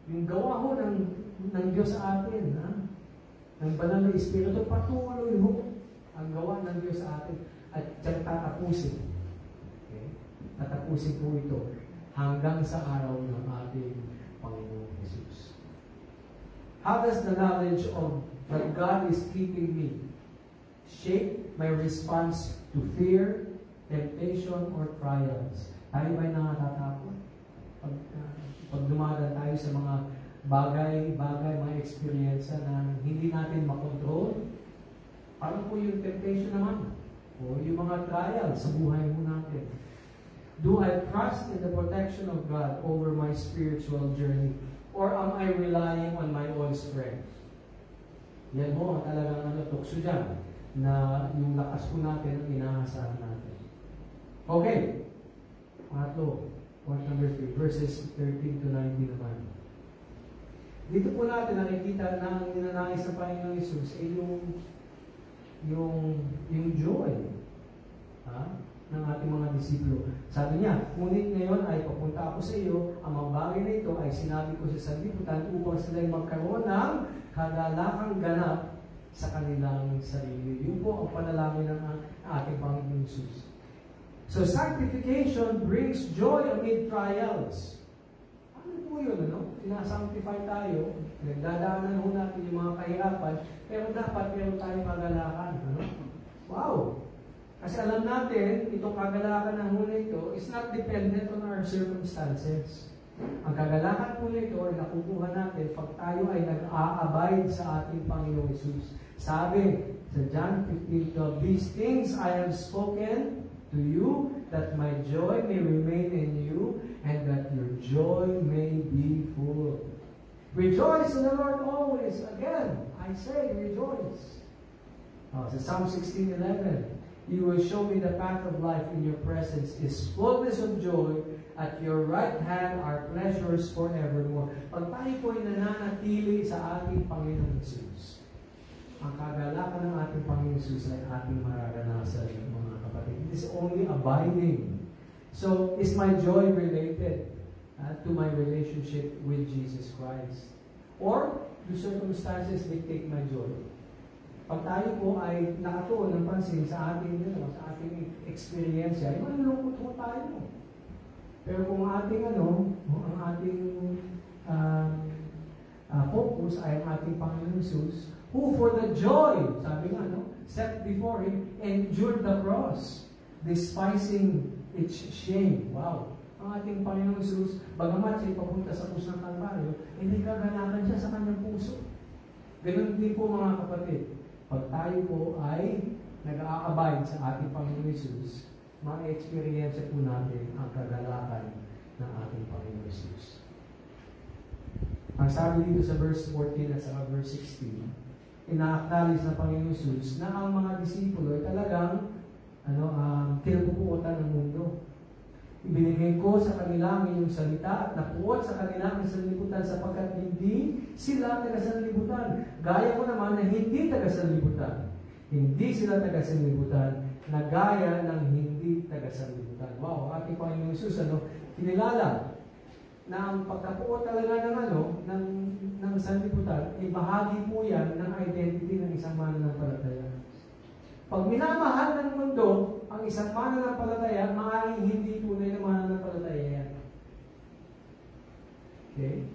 Yung gawa ho ng Diyos sa atin, ng banal na Espiritu, patuloy ho ang gawa ng Diyos sa atin at dyan tatapusin. Okay? Tatapusin po ito hanggang sa araw ng ating Panginoon Jesus. How does the knowledge of that God is keeping me shape my response to fear, temptation, or trials? Tayo ba'y nakatatakot? Pag dumadaan tayo sa mga bagay, mga experience na hindi natin makontrol. Paano po yung temptation naman? O yung mga trial sa buhay mo natin? Do I trust in the protection of God over my spiritual journey? Or am I relying on my own strength? Yan mo ang talagang tukso dyan, na yung lakas po natin ang inaasahan natin. Okay. Pangatlo, point number 3, verses 13 to 19 naman. Dito po natin nakikita na ang ninanais ng Panginoon Jesus ay yung joy ng ating mga disipulo. Sabi niya, ngunit ngayon ay papunta ako sa iyo, ang mga bagay na ito ay sinabi ko sa sanlibutan upang sila'y magkaroon ng kagalakang ganap sa kanilang sarili. Yun po ang panalangin ng ating Panginoon Jesus. So sanctification brings joy amid trials. Ano po yun, Sinasanctify tayo, nagdadaanan ho natin yung mga kahirapan, pero dapat meron tayong kagalakan. Wow! Kasi alam natin, itong kagalakan ng muna ito is not dependent on our circumstances. Ang kagalakan po nito ay nakukuha natin pag tayo ay nag-a-abide sa ating Panginoong Jesus. Sabi sa John 15:12, "These things I have spoken to you, that my joy may remain in you, and that your joy may be full." Rejoice in the Lord always. Again, I say rejoice. Sa Psalm 16:11, "You will show me the path of life. In your presence is fullness of joy. At your right hand are pleasures forevermore." Pag tayo po ay nananatili sa ating Panginoon Jesus, ang kagalakan ng ating Panginoon Jesus ay ating mararanasan, mga kapatid. It is only abiding. So, is my joy related to my relationship with Jesus Christ? Or, do circumstances dictate my joy? Pag tayo po ay nakatuon ng pansin sa ating experience, ay malulungkot po tayo. Pero kung ang ating focus ay ang ating Panginoon Jesus, who for the joy, sabi nga, set before Him, endured the cross, despising its shame. Wow! Ang ating Panginoon Jesus, bagamat siya papunta sa krus ng Kalbaryo, hindi kaganakan siya sa kanyang puso. Ganun din po mga kapatid, pag tayo po ay nag-a-abide sa ating Panginoon Jesus, ma-experience po natin ang kagalakan ng ating Panginoon Jesus. Ang sabi dito sa verse 14 at sa verse 16, ina-acknowledge ng Panginoon Jesus na ang mga disipulo ay talagang kinabubuotan ng mundo. Ibinigay ko sa kanila ang iyong salita at napuot sa kanila ang sanlibutan sapagkat hindi sila taga-sanlibutan. Gaya ko naman na hindi taga-sanlibutan. Hindi sila taga-sanlibutan na gaya ng hindi taga-sanlibutan. Wow, ating Panginoon Jesus, kinilala na ang pagkapuot talaga ng sanlibutan, ay bahagi po yan ng identity ng isang mananampalataya. Pag minamahal ng mundo ang isang mananampalataya, maaaring hindi tunay na mananampalataya yan. Okay?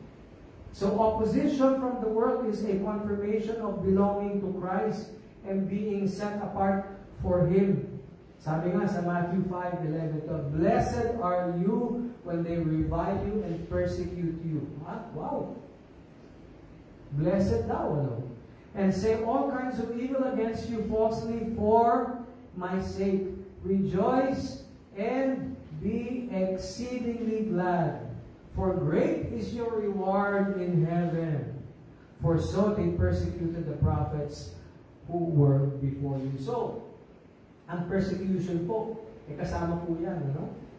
So opposition from the world is a confirmation of belonging to Christ and being set apart for Him. Sabi nga sa Matthew 5:11, "Blessed are you when they revile you and persecute you." Wow! Blessed daw, "And say all kinds of evil against you falsely for my sake. Rejoice and be exceedingly glad, for great is your reward in heaven. For so they persecuted the prophets who were before you." So, ang persecution po, kasama po yan,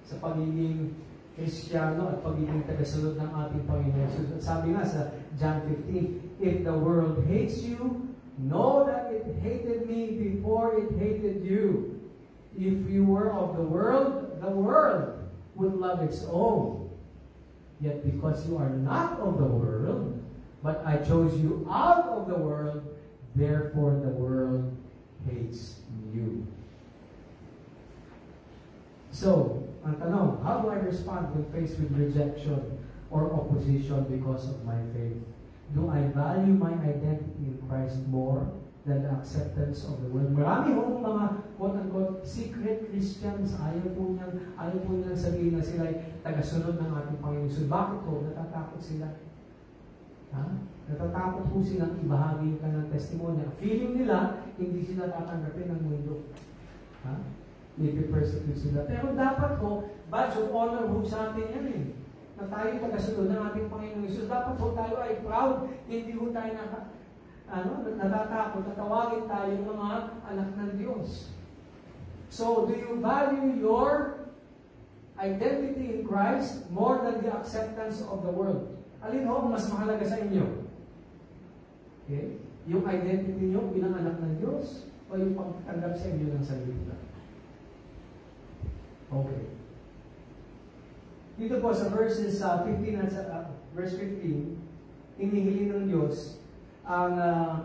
sa pagiging Kristiyano at pagiging tagasunod ng ating Panginoon Jesus. At sabi nga sa John 15, "If the world hates you, know that it hated me before it hated you. If you were of the world would love its own. Yet because you are not of the world, but I chose you out of the world, therefore the world hates you." So, ang tanong, how do I respond when faced with rejection or opposition because of my faith? Do I value my identity in Christ more than the acceptance of the world? Marami hong mga quote-unquote secret Christians, ayaw po nilang sabihin na sila ay tagasunod ng ating Panginoon. So, bakit ko? Natatakot sila. Ha? Natatakot po silang ibahagi ka ng testimonya. Feeling nila, hindi sila tatanggapin ng mundo. Ha? Ipi-persecute sila. Pero dapat po, badge of honor po sa atin yan eh. Na tayo tagasunod ng ating Panginoong Hesus. Dapat po tayo ay proud. Hindi po tayo natatakot na tawagin tayo mga anak ng Diyos. So, do you value your identity in Christ more than the acceptance of the world? Alin ho ang mas mahalaga sa inyo? Okay? Yung identity nyo bilang anak ng Diyos o yung pagtanggap sa inyo ng salita? Okay. Dito po sa verses 15 at verse 15, hinihiling ng Diyos ang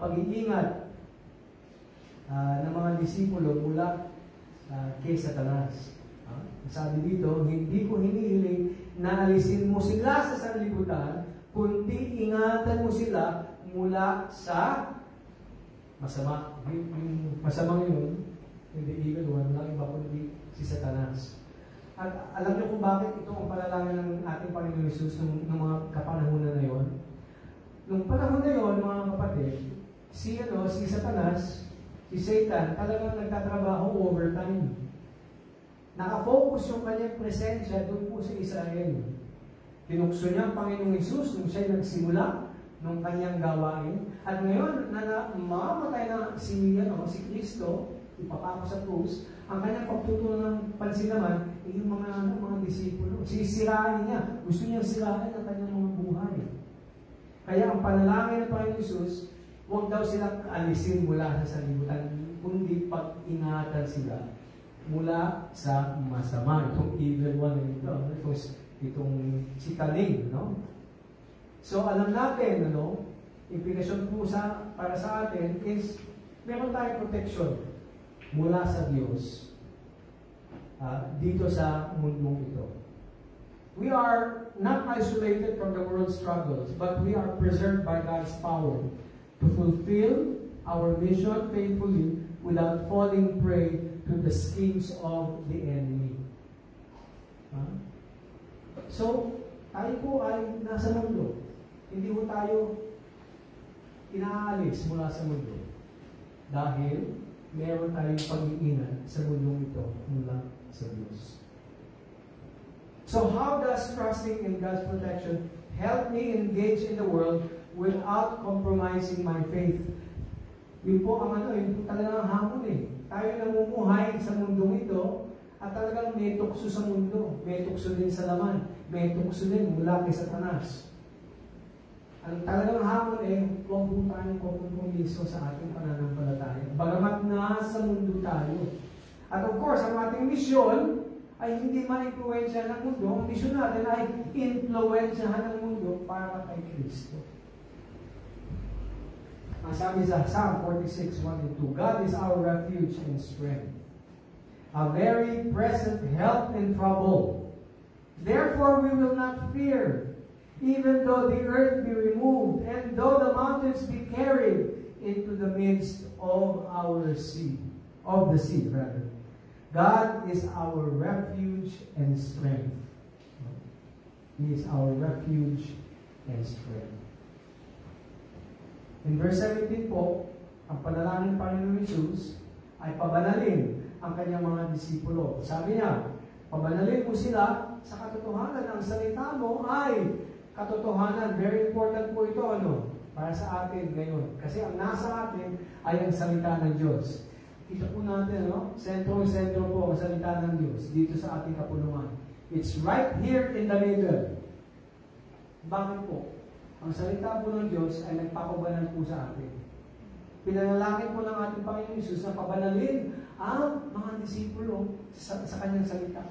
pag-iingat ng mga disipulo mula kay Satanas. Sabi dito, hindi ko hinihiling na alisin mo sila sa sanlibutan, kundi ingatan mo sila mula sa masama. Yung masamang yun, hindi evil one, lang iba kundi si Satanas. At alam niyo kung bakit ito ang panalangin ng ating Panginoon Hesus ng mga kapanahunan na yon? Nung panahon na yon, mga kapatid, si Satanas, si Satan, talagang nagtatrabaho overtime. Nakafocus yung kanyang presensya doon po sa Israel. Tinukso niya ang Panginoong Hesus nung siya'y nagsimula ng kanyang gawain. At ngayon, mamamatay na si Kristo, ipapako sa krus, ang kanyang pagtutunan ng pansin naman, yung mga disipulo. Sisirain niya. Gusto niyang sirain ang kanyang mga buhay. Kaya ang panalangin ng Panginoong Hesus, huwag daw silang alisin mula sa sanlibutan, kundi pag-ingatan sila mula sa masama. Itong evil one ito. Itong si Kaling, no? So, alam natin, implikasyon po para sa atin is meron tayong protection mula sa Diyos dito sa mundong ito. We are not isolated from the world's struggles, but we are preserved by God's power to fulfill our mission faithfully without falling prey to the schemes of the enemy. So, tayo po ay nasa mundo. Hindi po tayo inaalis mula sa mundo. Dahil meron tayong pag-iingat sa mundong ito mula sa Diyos. So how does trusting in God's protection help me engage in the world without compromising my faith? Yun po ang yun po talagang hamon eh. Tayo namumuhay sa mundong ito at talagang may tukso sa mundo. May tukso din sa laman. May tukso din mula kay Satanas. Ang talagang hamon huwag po tayong kompromiso sa ating pananampalataya. Bagamat nasa mundo tayo. At of course, ang ating misyon ay hindi ma-influensya ng mundo. Ang misyon natin ay influensyahan ng mundo para kay Kristo. Ang sabi sa Psalm 46, 1 and 2, God is our refuge and strength, a very present help in trouble. Therefore we will not fear, even though the earth be removed, and though the mountains be carried into the midst of the sea. God is our refuge and strength. He is our refuge and strength. In verse 17 po, ang panalangin ng Panginoon Hesus ay pabanalin ang kanyang mga disipulo. Sabi niya, pabanalin mo sila sa katotohanan. Ang salita mo ay katotohanan. Very important po ito, para sa atin ngayon. Kasi ang nasa atin ay ang salita ng Diyos. Kita po natin, sentro po ang salita ng Diyos dito sa ating kapulungan. It's right here in the middle. Bakit po? Ang salita po ng Diyos ay nagpapabanal po sa atin. Pinanalangin po ng ating Panginoon Hesus na pabanalin ang mga disipulo sa kanyang salita.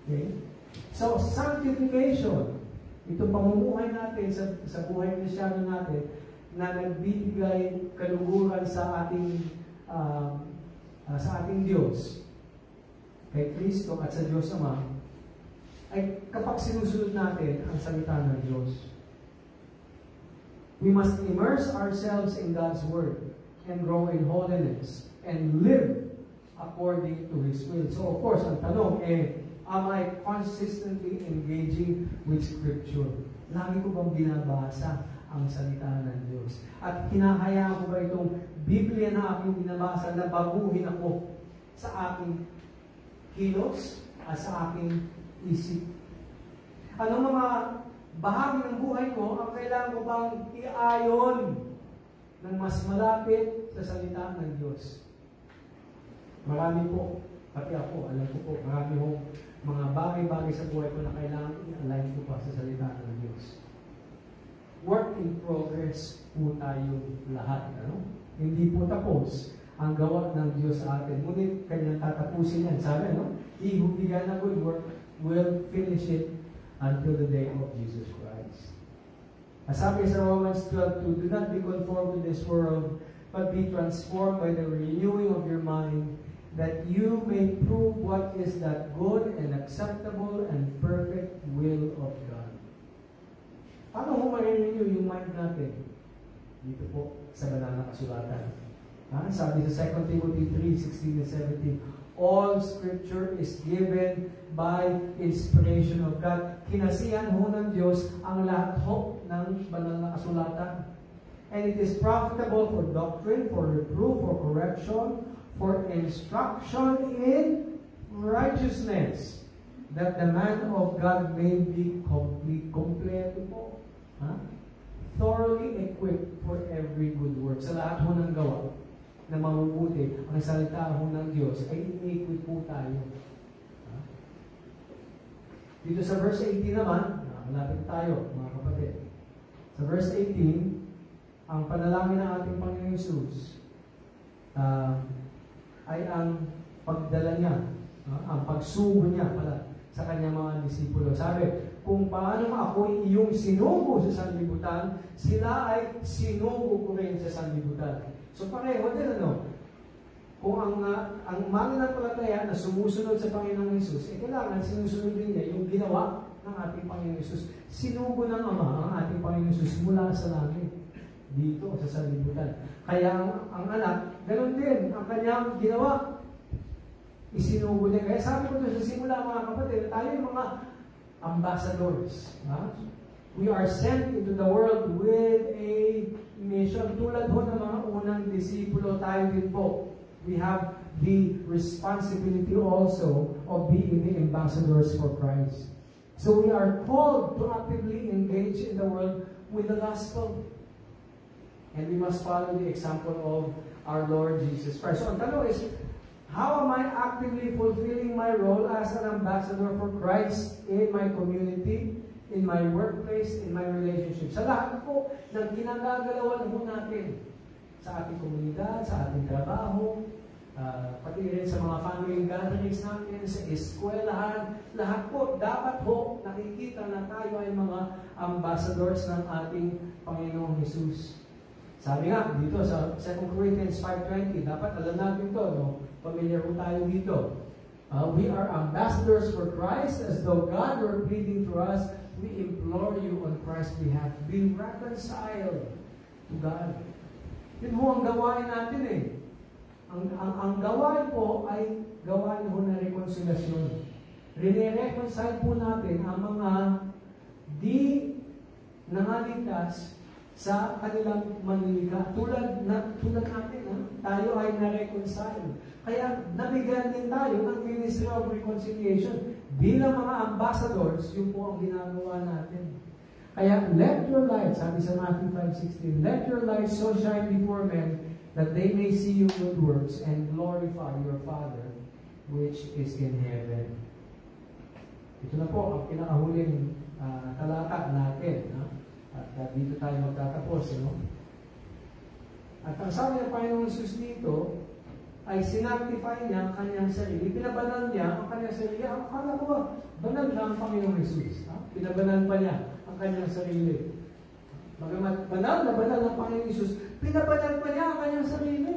Okay? So, sanctification, itong pamumuhay natin sa buhay Kristiyano natin na nagbibigay kaluguran sa ating Diyos, kay Kristo at sa Diyos Ama, ay kapag sinusunod natin ang salita ng Diyos. We must immerse ourselves in God's Word and grow in holiness and live according to His will. So of course, ang tanong Am I consistently engaging with Scripture? Lagi ko bang binabasa ang salita ng Diyos? At hinahayaan ko ba itong Biblia na aking binabasa na baguhin ako sa aking kilos at sa aking isip? Anong mga bahagi ng buhay ko ang kailangan ko bang iayon ng mas malapit sa salita ng Diyos? Marami po, pati ako, alam ko po, marami hong mga bagay-bagay sa buhay ko na kailangan i-align ko pa sa salita ng Diyos. Work in progress po tayo lahat. Ano? Hindi po tapos ang gawa ng Diyos sa atin. Ngunit kanyang tatapusin yan. Sabi, no? He who began a good work will finish it until the day of Jesus Christ. As sabi sa Romans 12:2, do not be conformed to this world, but be transformed by the renewing of your mind, that you may prove what is that good and acceptable and perfect will of God. Paano mo ma-renew yung mind natin? Dito po sa banal na kasulatan. Sabi sa 2 Timothy 3:16 and 17, all Scripture is given by inspiration of God. Kinasihan ho ng Diyos ang lahat ho ng banal na kasulatan. And it is profitable for doctrine, for reproof, for correction, for instruction in righteousness, that the man of God may be complete po. Thoroughly equipped for every good work. Sa lahat ho ng gawa na mabubuti, ang salita ho ng Diyos ay i-equip po tayo. Dito sa verse 18 naman, malapit tayo mga kapatid. Sa verse 18, ang panalangin ng ating Panginoon Hesus ay ang pagdala niya, ang pagsugo niya pala sa kanyang mga disipulo. Sabi, kung paano ako iyong sinugo sa sanlibutan, sila ay sinugo ko rin sa sanlibutan. So pareho din, ano? Kung ang mananampalataya na sumusunod sa Panginoong Hesus, kailangan sinusunod din niya yung ginawa ng ating Panginoong Hesus. Sinugo ng Ama ang ating Panginoong Hesus mula sa langit, dito sa sanlibutan. Kaya ang anak, ganun din, ang kanyang ginawa, isinugo niya. Kaya sabi ko doon sa simula, mga kapatid, tayo yung mga ambassadors. We are sent into the world with a mission. Tulad po ng mga unang disipulo, tayo din po. We have the responsibility also of being the ambassadors for Christ. So we are called to actively engage in the world with the gospel. And we must follow the example of our Lord Jesus Christ. So ang tanong is, how am I actively fulfilling my role as an ambassador for Christ in my community, in my workplace, in my relationship? Sa lahat po ng ginagagalawan po natin, sa ating komunidad, sa ating trabaho, pati rin sa mga family gatherings natin, sa eskwelahan, lahat po, dapat po nakikita na tayo ay mga ambassadors ng ating Panginoong Hesus. Sabi nga, dito sa 2 Corinthians 5:20, dapat alam natin ito, no? Familiar po tayo dito. We are ambassadors for Christ, as though God were pleading for us. We implore you on Christ's behalf, be reconciled to God. Yun ho ang gawain natin eh. Ang gawain po ay gawain ho na reconciliation. Rene-reconcile po natin ang mga di nangaligtas sa kanilang manlika. Tulad natin, tayo ay na-reconcile. Kaya nabigyan din tayo ng Ministry of Reconciliation. Bilang mga ambassadors, yun po ang ginagawa natin. Kaya let your light, sabi sa Matthew 5:16, let your light so shine before men that they may see your good works and glorify your Father which is in heaven. Ito na po ang pinakahuling talata natin. At dito tayo magtatapos. At ang sabi ng Panginoong Hesus dito, ay sinactify niya ang kanyang sarili. Pinabanal niya ang kanyang sarili. Akala ko ba, banal na ang Panginoong Hesus. Pinabanal pa niya ang kanyang sarili. Bagamat banal ang Panginoong Hesus, pinabanal pa niya ang kanyang sarili.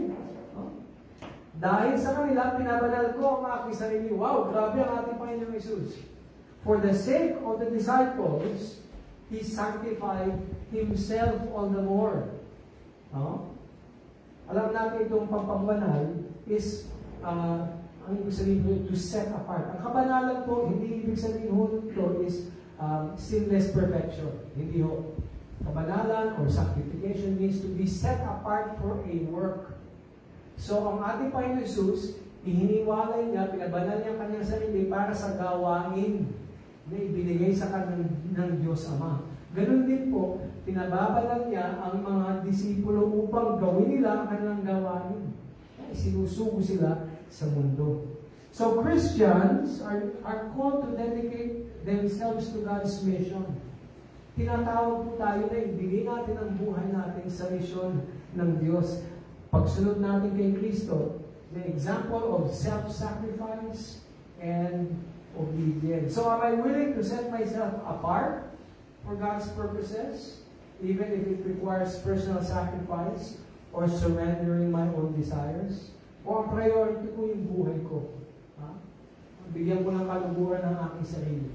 Dahil sa kanila, pinabanal ko ang aking sarili. Wow, grabe ang ating Panginoong Hesus. For the sake of the disciples, He sanctified Himself all the more. Alam natin itong pagpabanal is ang ibig sabihin po, to set apart. Ang kabanalan po, hindi ibig sabihin ho ito is sinless perfection. Hindi ho. Kabanalan or sanctification means to be set apart for a work. So, ang ating Panginoon Jesus, ihiniwalay niya, pinabanal niya kanyang sarili para sa gawain na ibinigay sa kanya ng Diyos Ama. Ganun din po, pinababanal niya ang mga disipulo upang gawin nila ang kanilang gawain. Sinusugo sila sa mundo. So Christians are called to dedicate themselves to God's mission. Tinatawag po tayo na ibigay natin ang buhay natin sa mission ng Diyos. Pagsunod natin kay Kristo, the example of self-sacrifice and obedience. So am I willing to set myself apart for God's purposes, even if it requires personal sacrifice or surrendering my own desires? O ang priority ko yung buhay ko? Bigyan ko ng kaluguran ng aking sarili.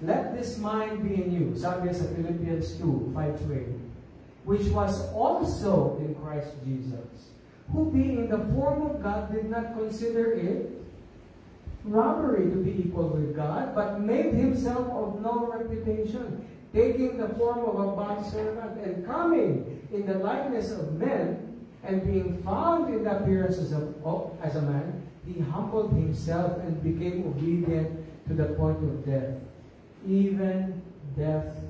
Let this mind be in you, sabi sa Philippians 2:5-8, which was also in Christ Jesus, who being in the form of God did not consider it robbery to be equal with God, but made himself of no reputation, taking the form of a bondservant, and coming in the likeness of men, and being found in the appearance as a man, he humbled himself and became obedient to the point of death, even death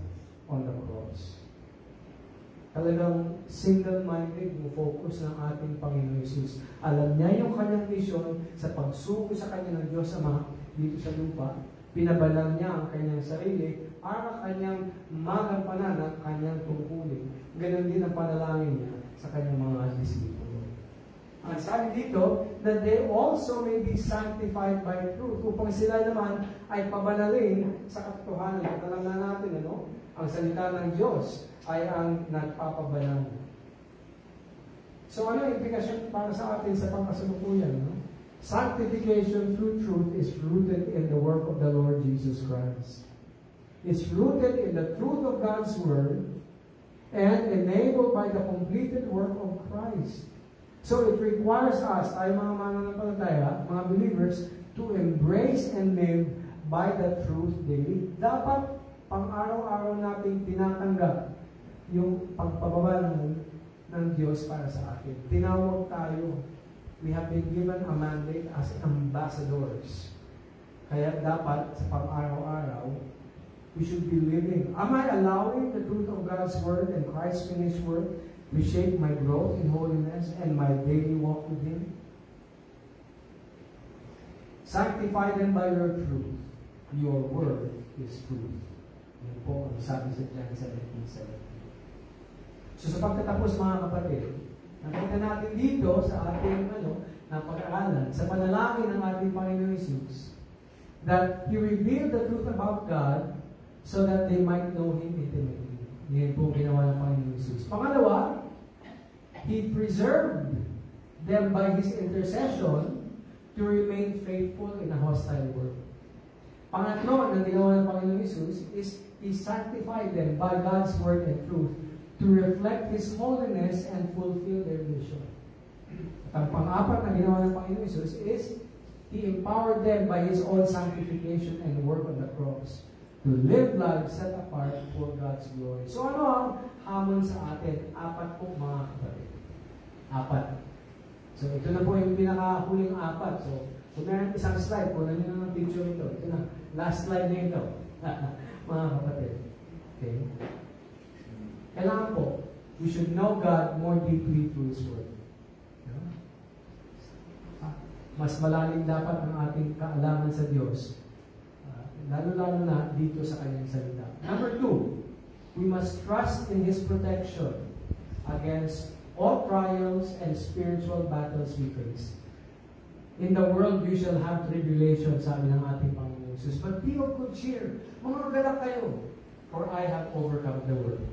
on the cross. Talagang single-minded yung focus ng ating Panginoon Jesus. Alam niya yung kanyang mission sa pagsuko sa kanya ng Diyos Ama dito sa lupa. Pinabanal niya ang kanyang sarili para kanyang magampanan ang kanyang tungkulin. Ganon din ang panalangin niya sa kanyang mga disipulo. Ang sabi dito, that they also may be sanctified by truth, upang sila naman ay pabanalin sa katotohanan. At alam na natin, ang salita ng Diyos ay ang nagpapabanal. So ano ang implikasyon para sa atin sa pangkasalukuyan? Sanctification through truth is rooted in the work of the Lord Jesus Christ. It's rooted in the truth of God's Word and enabled by the completed work of Christ. So it requires us, tayo mga mananampalataya, mga believers, to embrace and live by the truth daily. Dapat pang-araw-araw nating tinatanggap yung pagpababa ng Diyos para sa atin. Tinawag tayo. We have been given a mandate as ambassadors. Kaya dapat sa pang-araw-araw, we should be living. Am I allowing the truth of God's Word and Christ's finished work to shape my growth in holiness and my daily walk with Him? Sanctify them by your truth. Your word is truth. Yan po ang sabi sa John 17:17. So sa pagtatapos mga kapatid, nakita natin dito sa ating na pag-aaralan, sa panalangin ng ating Panginoon Jesus, that He revealed the truth about God so that they might know Him intimately. Yan po ginawa ng Panginoon Jesus. Pangalawa, He preserved them by His intercession to remain faithful in a hostile world. Pangatlo na ginawa ng Panginoon Jesus is He sanctified them by God's Word and truth to reflect His holiness and fulfill their mission. At ang pang-apat na ginawa ng Panginoon Jesus is He empowered them by His own sanctification and work on the cross to live lives set apart for God's glory. So ano ang hamon sa atin? 4 po mga kapatid. 4. So ito na po yung pinakahuling 4. So kung meron isang slide, kunan nyo na ng picture ito. Ito na. Last slide na ito. Mga kapatid. Okay? Kailangan po, we should know God more deeply through His Word. Mas malalim dapat ang ating kaalaman sa Diyos. Lalo-lalo na dito sa kanyang salita. Number 2, we must trust in His protection against all trials and spiritual battles we face. In the world, you shall have tribulation, sabi ng ating Panginoon Jesus. But be of good cheer. Magagalak kayo, for I have overcome the world.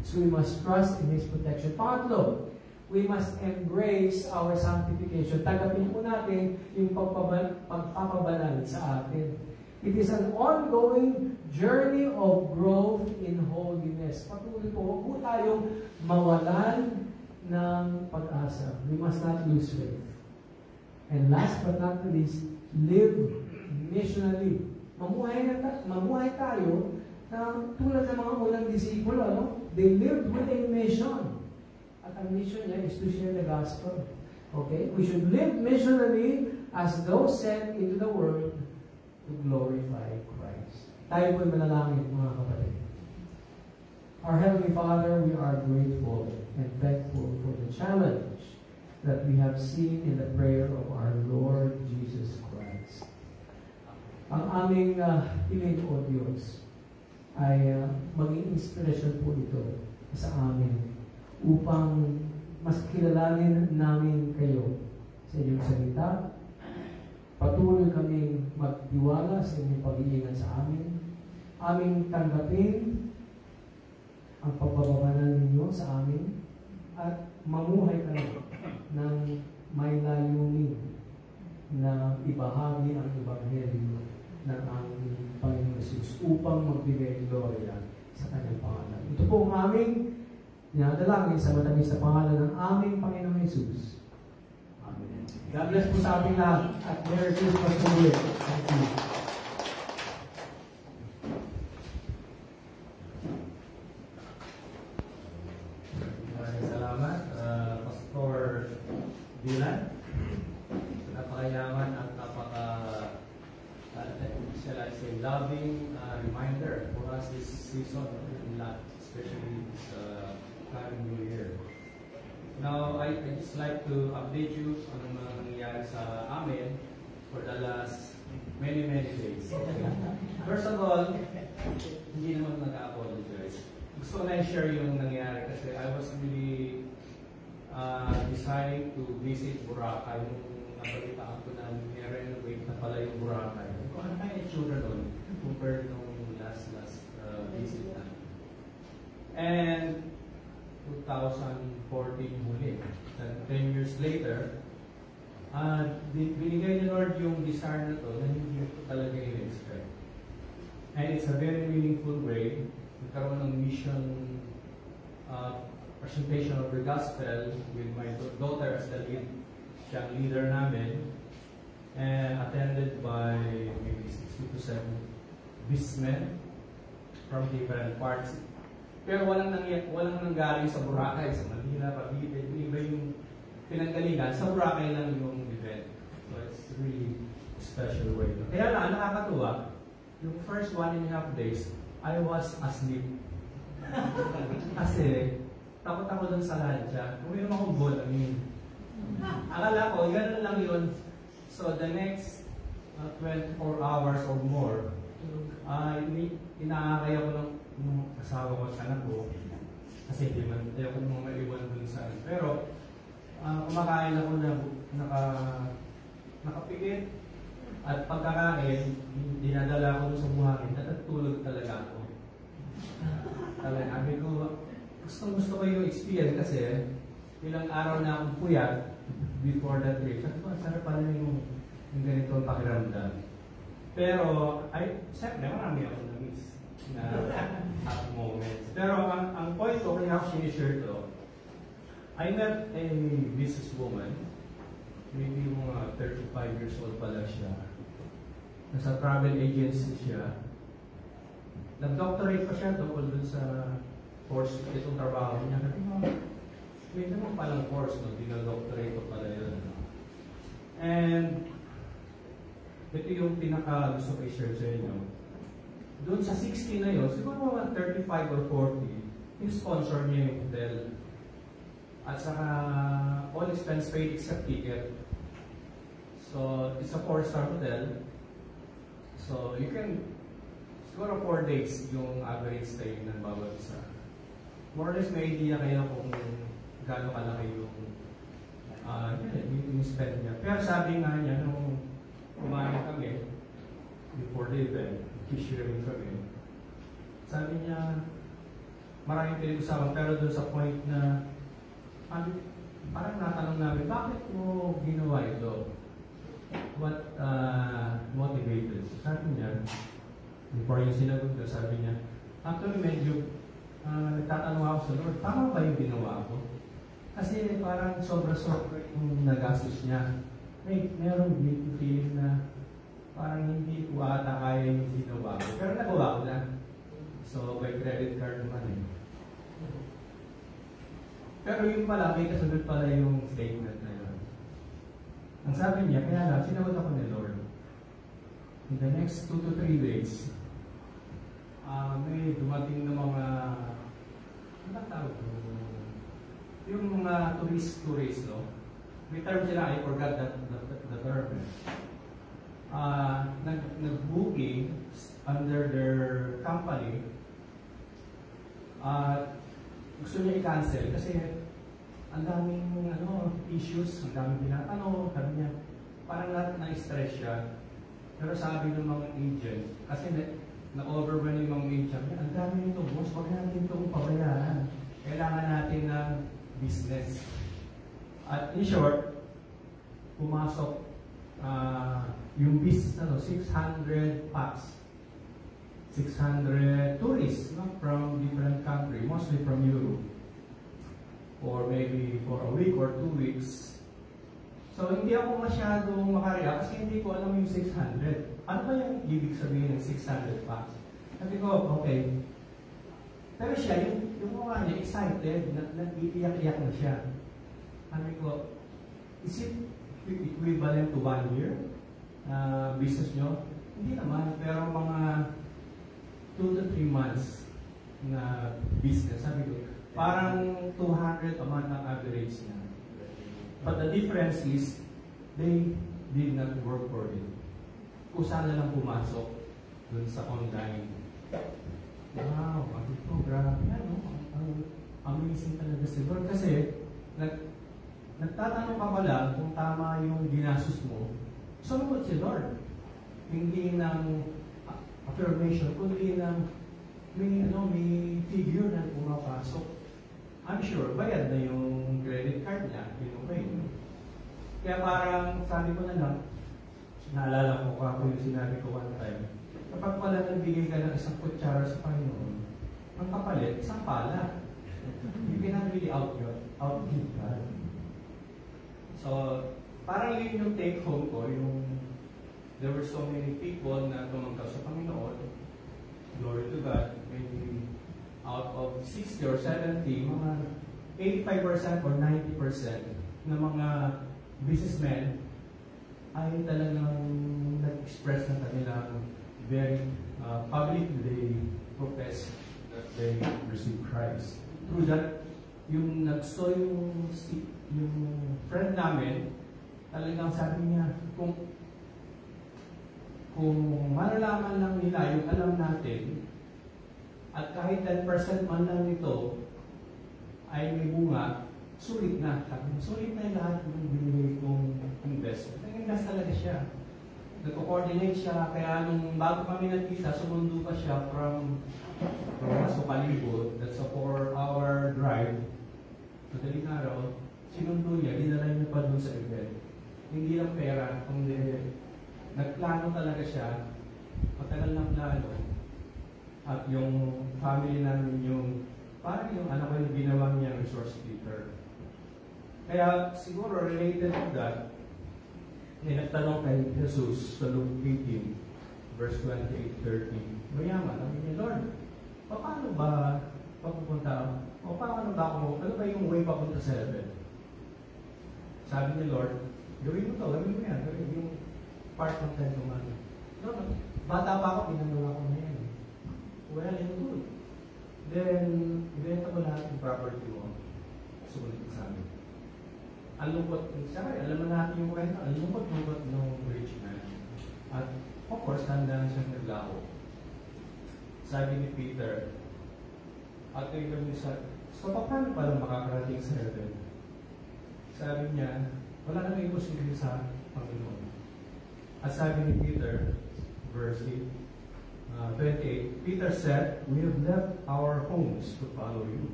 So we must trust in His protection. Pangatlo, we must embrace our sanctification. Tagapin po natin yung pagpapabanal sa atin. It is an ongoing journey of growth in holiness. Patuloy po, huwag po tayong mawalan ng pag-asa. We must not lose faith. And last but not the least, live missionally. Mamuhay tayo na tulad ng mga unang disipulo, no? They lived with a mission. At ang mission niya is to share the gospel. Okay? We should live missionally as those sent into the world to glorify Christ. Tayo po'y manalangin, mga kapatid. Our Heavenly Father, we are grateful and thankful for the challenge that we have seen in the prayer of our Lord Jesus Christ. Ang aming hiling o Diyos ay maging inspirasyon po ito sa amin upang mas kilalanin namin kayo sa inyong salita. Patuloy kaming magdiwala sa inyong pag-iingat sa amin. Aming tanggapin ang pagbababalan ninyo sa amin at mamuhay kayo ng may layunin na ibahagi ang Ebanghelyo ng aming Panginoon Jesus upang magbigay gloria sa kanyang pangalan. Ito po ang aming dinadalangin sa matamis na pangalan ng aming Panginoon Jesus. Amen. God bless po sa ating lahat at Merry Christmas to you. Thank you. Maraming salamat, Pastor Dylan. Napakayaman at shall I say, loving reminder for us this season, especially this coming New Year. Now, I just like to update you on mga nangyayari sa amin for the last many days. First of all, hindi naman nag-apologize. Gusto ko na i-share yung nangyayari kasi I was really deciding to visit Boracay nung napalitaan ko na renovate na pala yung Boracay. Kung ano kaya itsura doon compared nung last visit na. And 2014 huli. 10 years later, binigay ni Lord yung desire na to na hindi ko talaga in-expect. And it's a very meaningful way. Nagkaroon ng mission presentation of the gospel with my daughter as the siyang leader namin, and attended by maybe 60 to 70 businessmen from different parts. Pero walang nanggaling sa Boracay, sa Manila, Cavite, iba yung pinanggalingan. Sa Boracay lang yung event. So it's really a special way. Kaya lang, nakakatuwa, yung first 1.5 days, I was asleep. Kasi, takot ako dun sa lancha. Uminom akong bowl, akala ko, gano'n lang yun. So the next 24 hours or more, inaakay ako ng asawa ko at anak ko. Kasi hindi man, ayaw ko mga maiwan dun sa akin. Pero, kumakain ako na nakapikit. At pagkakain, dinadala ko dun sa buhangin at natulog talaga ako. Sabi ko, gusto ko yung experience kasi ilang araw na akong puyat before that trip. Sabi ko, sarap pala yung ganito pakiramdam. Pero, siyempre, marami ako na-miss na happy moments. Pero, ang point ko, kaya ako sinishare to, I met a businesswoman, maybe mga 35 years old pala siya. Nasa travel agency siya. Nag-doctorate pa siya tungkol dun sa course, itong trabaho niya. May naman palang course, no? Dinodoctorate ko pala yun. And, ito yung pinaka-gusto ko i-share sa inyo. Doon sa 60 na yun, siguro mga 35 or 40, yung sponsor niya yung hotel. At saka, all expense paid except ticket. So, it's a 4-star hotel. So, you can, siguro 4 days yung average stay ng bawat isa. More or less, may idea kayo kung gaano kalaki yung spend niya. Pero sabi nga niya, nung kumain kami, before the event, sharing kami, sabi niya, maraming pinag-usapan, pero doon sa point na, parang natanong namin, bakit mo ginawa ito? What motivated? Sabi niya, before yung sinagot ko, sabi niya, actually medyo nagtatanong ako sa Lord, tama ba yung ginawa ko? Kasi parang sobra-sobra yung nagastos niya. merong guilty feeling na parang hindi ko ata kaya yung ginawa ko. Pero nagawa ko na. So, by credit card naman eh. Pero yung pala, may kasunod pala yung statement na yun. Ang sabi niya, kaya lang, sinawad ako ni Lord. In the next 2 to 3 days, may dumating na mga, ano tawag ko? Yung mga tourist, no? May term sila, I forgot the term. Nag-booking under their company, gusto niya i-cancel kasi ang daming issues, ang daming tinatanong, sabi niya, parang na-stress siya. Pero sabi ng mga agent, kasi na-overwhelm yung mga agent, ang dami nito, boss, huwag natin itong pabayaan. Kailangan natin ng business. At in short, pumasok yung business na 600 packs. 600 tourists from different countries, mostly from Europe. Or maybe for a week or 2 weeks. So, hindi ako masyadong makareact kasi hindi ko alam yung 600. Ano ba yung ibig sabihin ng 600 packs? Sabi ko, okay. Pero siya, yung mukha niya, excited, nag-iiyak-iyak na siya. Sabi ko, is it equivalent to 1 year business nyo? Hindi naman, pero mga 2 to 3 months na business. Sabi ko, parang 200 a month ang average niya. But the difference is, they did not work for it. Kung saan na lang pumasok dun sa online. Wow, ito, grabe yan, no? Amazing talaga si Lord. Kasi, nagtatanong ka pala kung tama yung ginastos mo, sumunod si Lord. Hindi ng affirmation, kundi ng may figure na pumapasok. I'm sure, bayad na yung credit card niya, okay. Kaya parang sabi ko na lang, naalala ko ako yung sinabi ko one time, kapag pala nagbigay ka ng isang kutsara sa Panginoon, ang kapalit, isang pala. You cannot really outgive God. So, parang yun yung take home ko, there were so many people na tumangkap sa Panginoon, glory to God, maybe out of 60 or 70, mga 85% or 90% na mga businessmen ay talagang nag-express ng kanilang very publicly they profess that they receive Christ. Through that, yung friend namin, talagang sabi niya, kung malalaman lang nila yung alam natin, at kahit 10% man lang nito ay may bunga, sulit na. Sulit na yung lahat ng binigay kong investment. Nag-invest talaga siya. Nag-coordinate siya, kaya nung bago kami nagkita, sumundo pa siya from Palibot, that's a 4-hour drive. Madaling araw, sinundo niya, dinala niya pa dun sa event. Hindi lang pera, kundi nagplano talaga siya, matagal ng plano. At yung family namin parang yung anak ko yung ginawa niya resource speaker. Kaya siguro related to that, nagtanong kay Jesus sa Luke 18, verse 28-30, mayaman, sabi niya, Lord, paano ba papupunta? O paano ba ako? Ano ba yung way papunta sa heaven? Sabi ni Lord, gawin mo yan, gawin yung part ng 10 commandments. No, bata pa ako, pinagawa ko na yan. Well and good. Then, ibenta mo lahat yung property mo. Sumunod ka sa amin. Ang lungkot, sabi, alam mo natin yung kwento, ang lungkot ng rich man. At, of course, tandaan siyang naglaho. Sabi ni Peter, at yung kami so paano palang makakarating sa heaven? Sabi niya, wala na may imposible sa Panginoon. At sabi ni Peter, verse 28, Peter said, we have left our homes to follow you.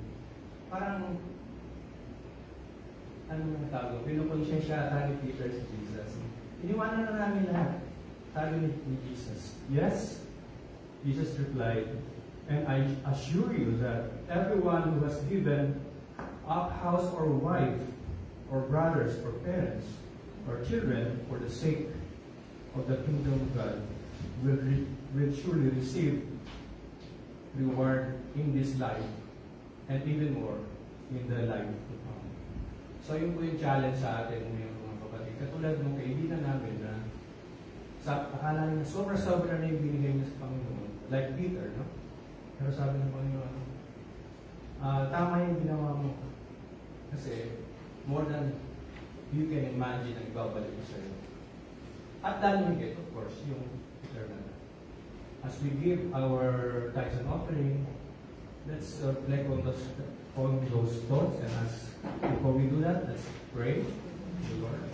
Parang, ano nga tawag? Pinukonsensya ni Peter si Jesus. Iniwanan na namin lahat. Sabi ni Jesus, yes? Jesus replied, and I assure you that everyone who has given up house or wife, or brothers or parents, or children, for the sake of the kingdom of God, will surely receive reward in this life and even more in the life to come. So yun po yung challenge sa atin ngayon mga kapatid. Katulad ng kaibigan namin na akala niya sobra-sobra na yung binigay niya sa Panginoon. Like Peter, no? Pero sabi ng Panginoon, tama yung ginawa mo. Kasi more than you can imagine ang ibabalik ko sa iyo. At lalo higit, of course, yung eternal. As we give our tithes and offering, let's reflect on those thoughts, and before we do that, let's pray to the Lord.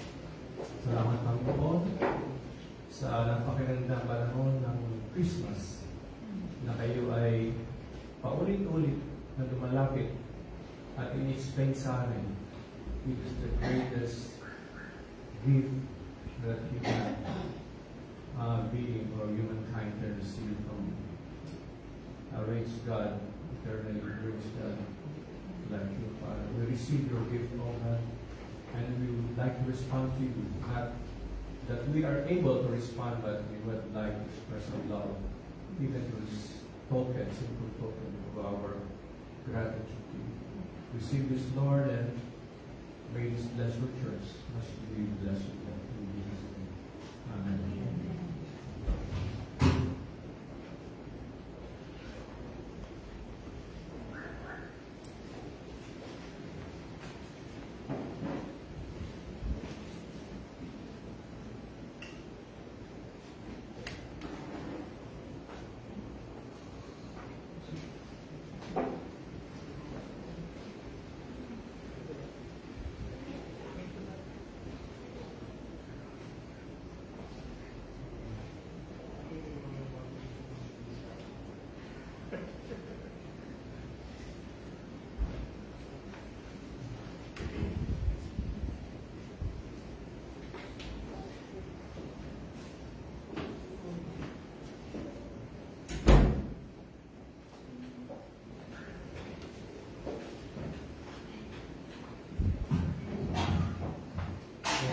Salamat Panginoon sa napakagandang panahon ng Christmas na kayo ay paulit-ulit na lumalapit at in-explain sa amin. It is the greatest gift that human being or humankind can receive from a rich God, eternally rich God, like you, Father. We receive your gift, O God, and we would like to respond to you. Not that we are able to respond, but we would like to express our love, even to this token, simple token of our gratitude to you. Receive this, Lord, and may this bless your church. Must we bless you, Lord, in Jesus' name. Amen.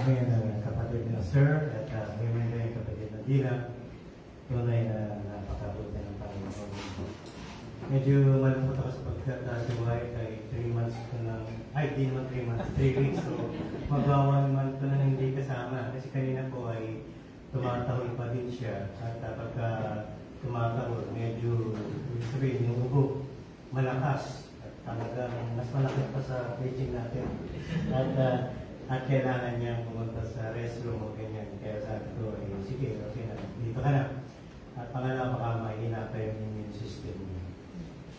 Ngayon kapatid na Sir at ngayon na yung kapatid na Dina, tunay na napakabuti ng Panginoon. Medyo malungkot ako sapagkat si White ay 3 months ko nang, di naman 3 months, 3 weeks, so magwa 1 month ko na hindi kasama kasi kanina po ay tumatahol pa din siya at pagka tumatahol medyo sabihin yung ubo malakas at talagang mas malakas pa sa preaching natin at kailangan niya pumunta sa restroom o ganyan. Kaya sabi ko, sige, okay na, dito ka na. At pangalawa, baka mahina pa yung immune system niya.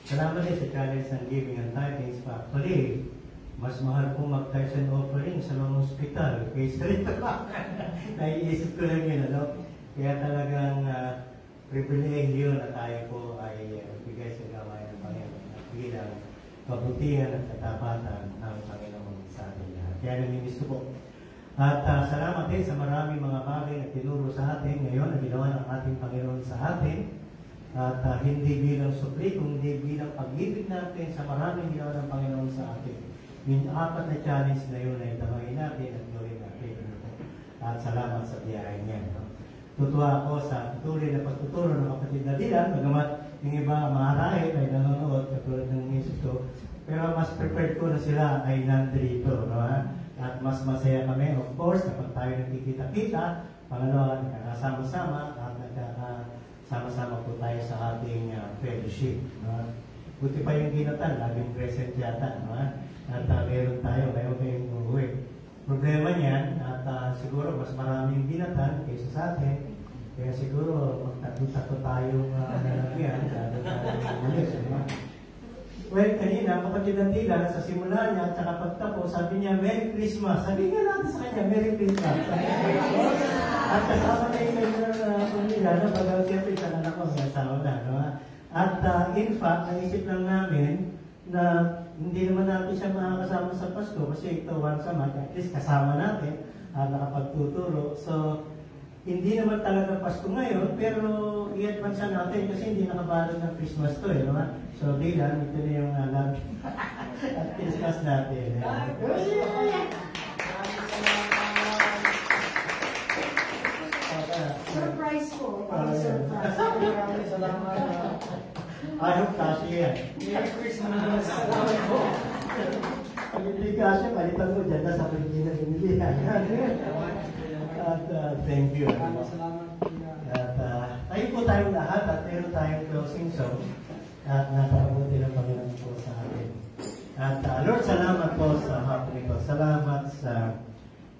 Salamat din sa challenge ng giving and tithings. Actually, mas mahal po mag-tithes and offering sa mga hospital kaysa rito. Naiisip ko lang yun, ano? Kaya talagang privilege na tayo po ay bigay sa gawain ng Panginoon at bilang kabutihan at katapatan ng Panginoon sa atin lahat. Kaya namimiss ko po. At salamat din sa maraming mga bagay na tinuro sa atin ngayon na ginawa ng ating Panginoon sa atin. At hindi bilang supli, kundi bilang pag-ibig natin sa maraming ginawa ng Panginoon sa atin. Yung 4 na challenge na yun ay tawagin natin at gawin natin. At salamat sa biyahe niya. Tutuwa ako sa tuloy na pagtuturo ng kapatid na Dylan, bagamat yung iba marahil ay nanonood katulad ng misis ko. Pero mas prepared ko na sila ay nandito. No? At mas masaya kami, of course, kapag tayo nakikita-kita, pangalawa, nakakasama-sama, at nakakasama-sama po tayo sa ating fellowship. No? Buti pa yung ginatan, laging present yata. No? At meron tayo, kayo kayong uuwi. Problema niyan, at siguro mas maraming ginatan kaysa sa atin. Kaya siguro magtatlo tayong nalagyan, lalo tayo ulit. Well, kanina, kapatid ng Dylan, sa simula niya, at saka pagtapos, sabi niya, Merry Christmas. Sabi nga natin sa kanya, Merry Christmas. At kasama na yung kanyang pamilya, no? Bagal siyempre sa anak ko, may asawa na. No? At in fact, naisip lang namin na hindi naman natin siya makakasama sa Pasko kasi ito once a month, at least kasama natin at nakapagtuturo. So, hindi naman talaga Pasko ngayon, pero i-advance natin kasi hindi nakabalot ng Christmas to eh. No? So, Dylan, ito na yung love at Christmas natin. Surprise po. Yeah. Surprise. Maraming salamat. I hope kasi yan. Merry Christmas. Salamat po. Pag hindi kasi, palitan mo dyan na sa Pilipinas binilihan. At thank you. Maraming salamat. At tayo po tayong lahat at meron tayong closing song at napakabuti ng Panginoon po sa atin. At Lord, salamat po sa hapon ito. Salamat sa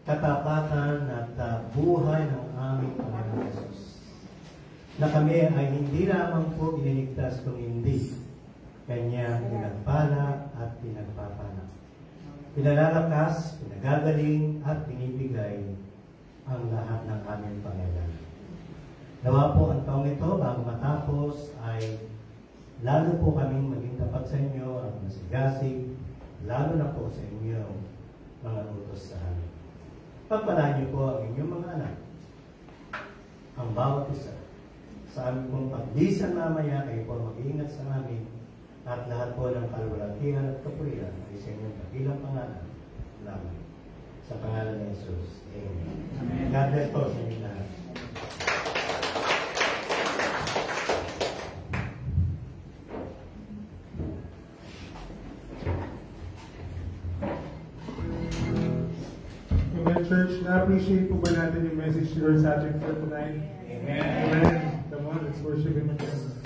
katapatan at buhay ng aming Panginoon Jesus. Na kami ay hindi lamang po iniligtas kung hindi Kanya pinagpala at pinagpapala. Pinalalakas, pinagagaling at binibigay ang lahat ng aming Panginoon. Nawa po ang taong ito bago matapos ay lalo po kaming maging tapat sa inyo at masigasig, lalo na po sa inyong mga utos sa amin. Pagpalaan niyo po ang inyong mga anak, ang bawat isa. Sa aming pong pagbisan mamaya, kayo po mag-iingat sa amin at lahat po ng kalwalatihan at kapurihan ay sa inyong dakilang pangalan namin. Sa pangalan ni Jesus. Amen. Amen. God bless po sa inyo lahat. Amen, church. Na-appreciate po ba natin yung message ni Lord sa atin for tonight? Amen. Amen. Come on, let's worship Him again.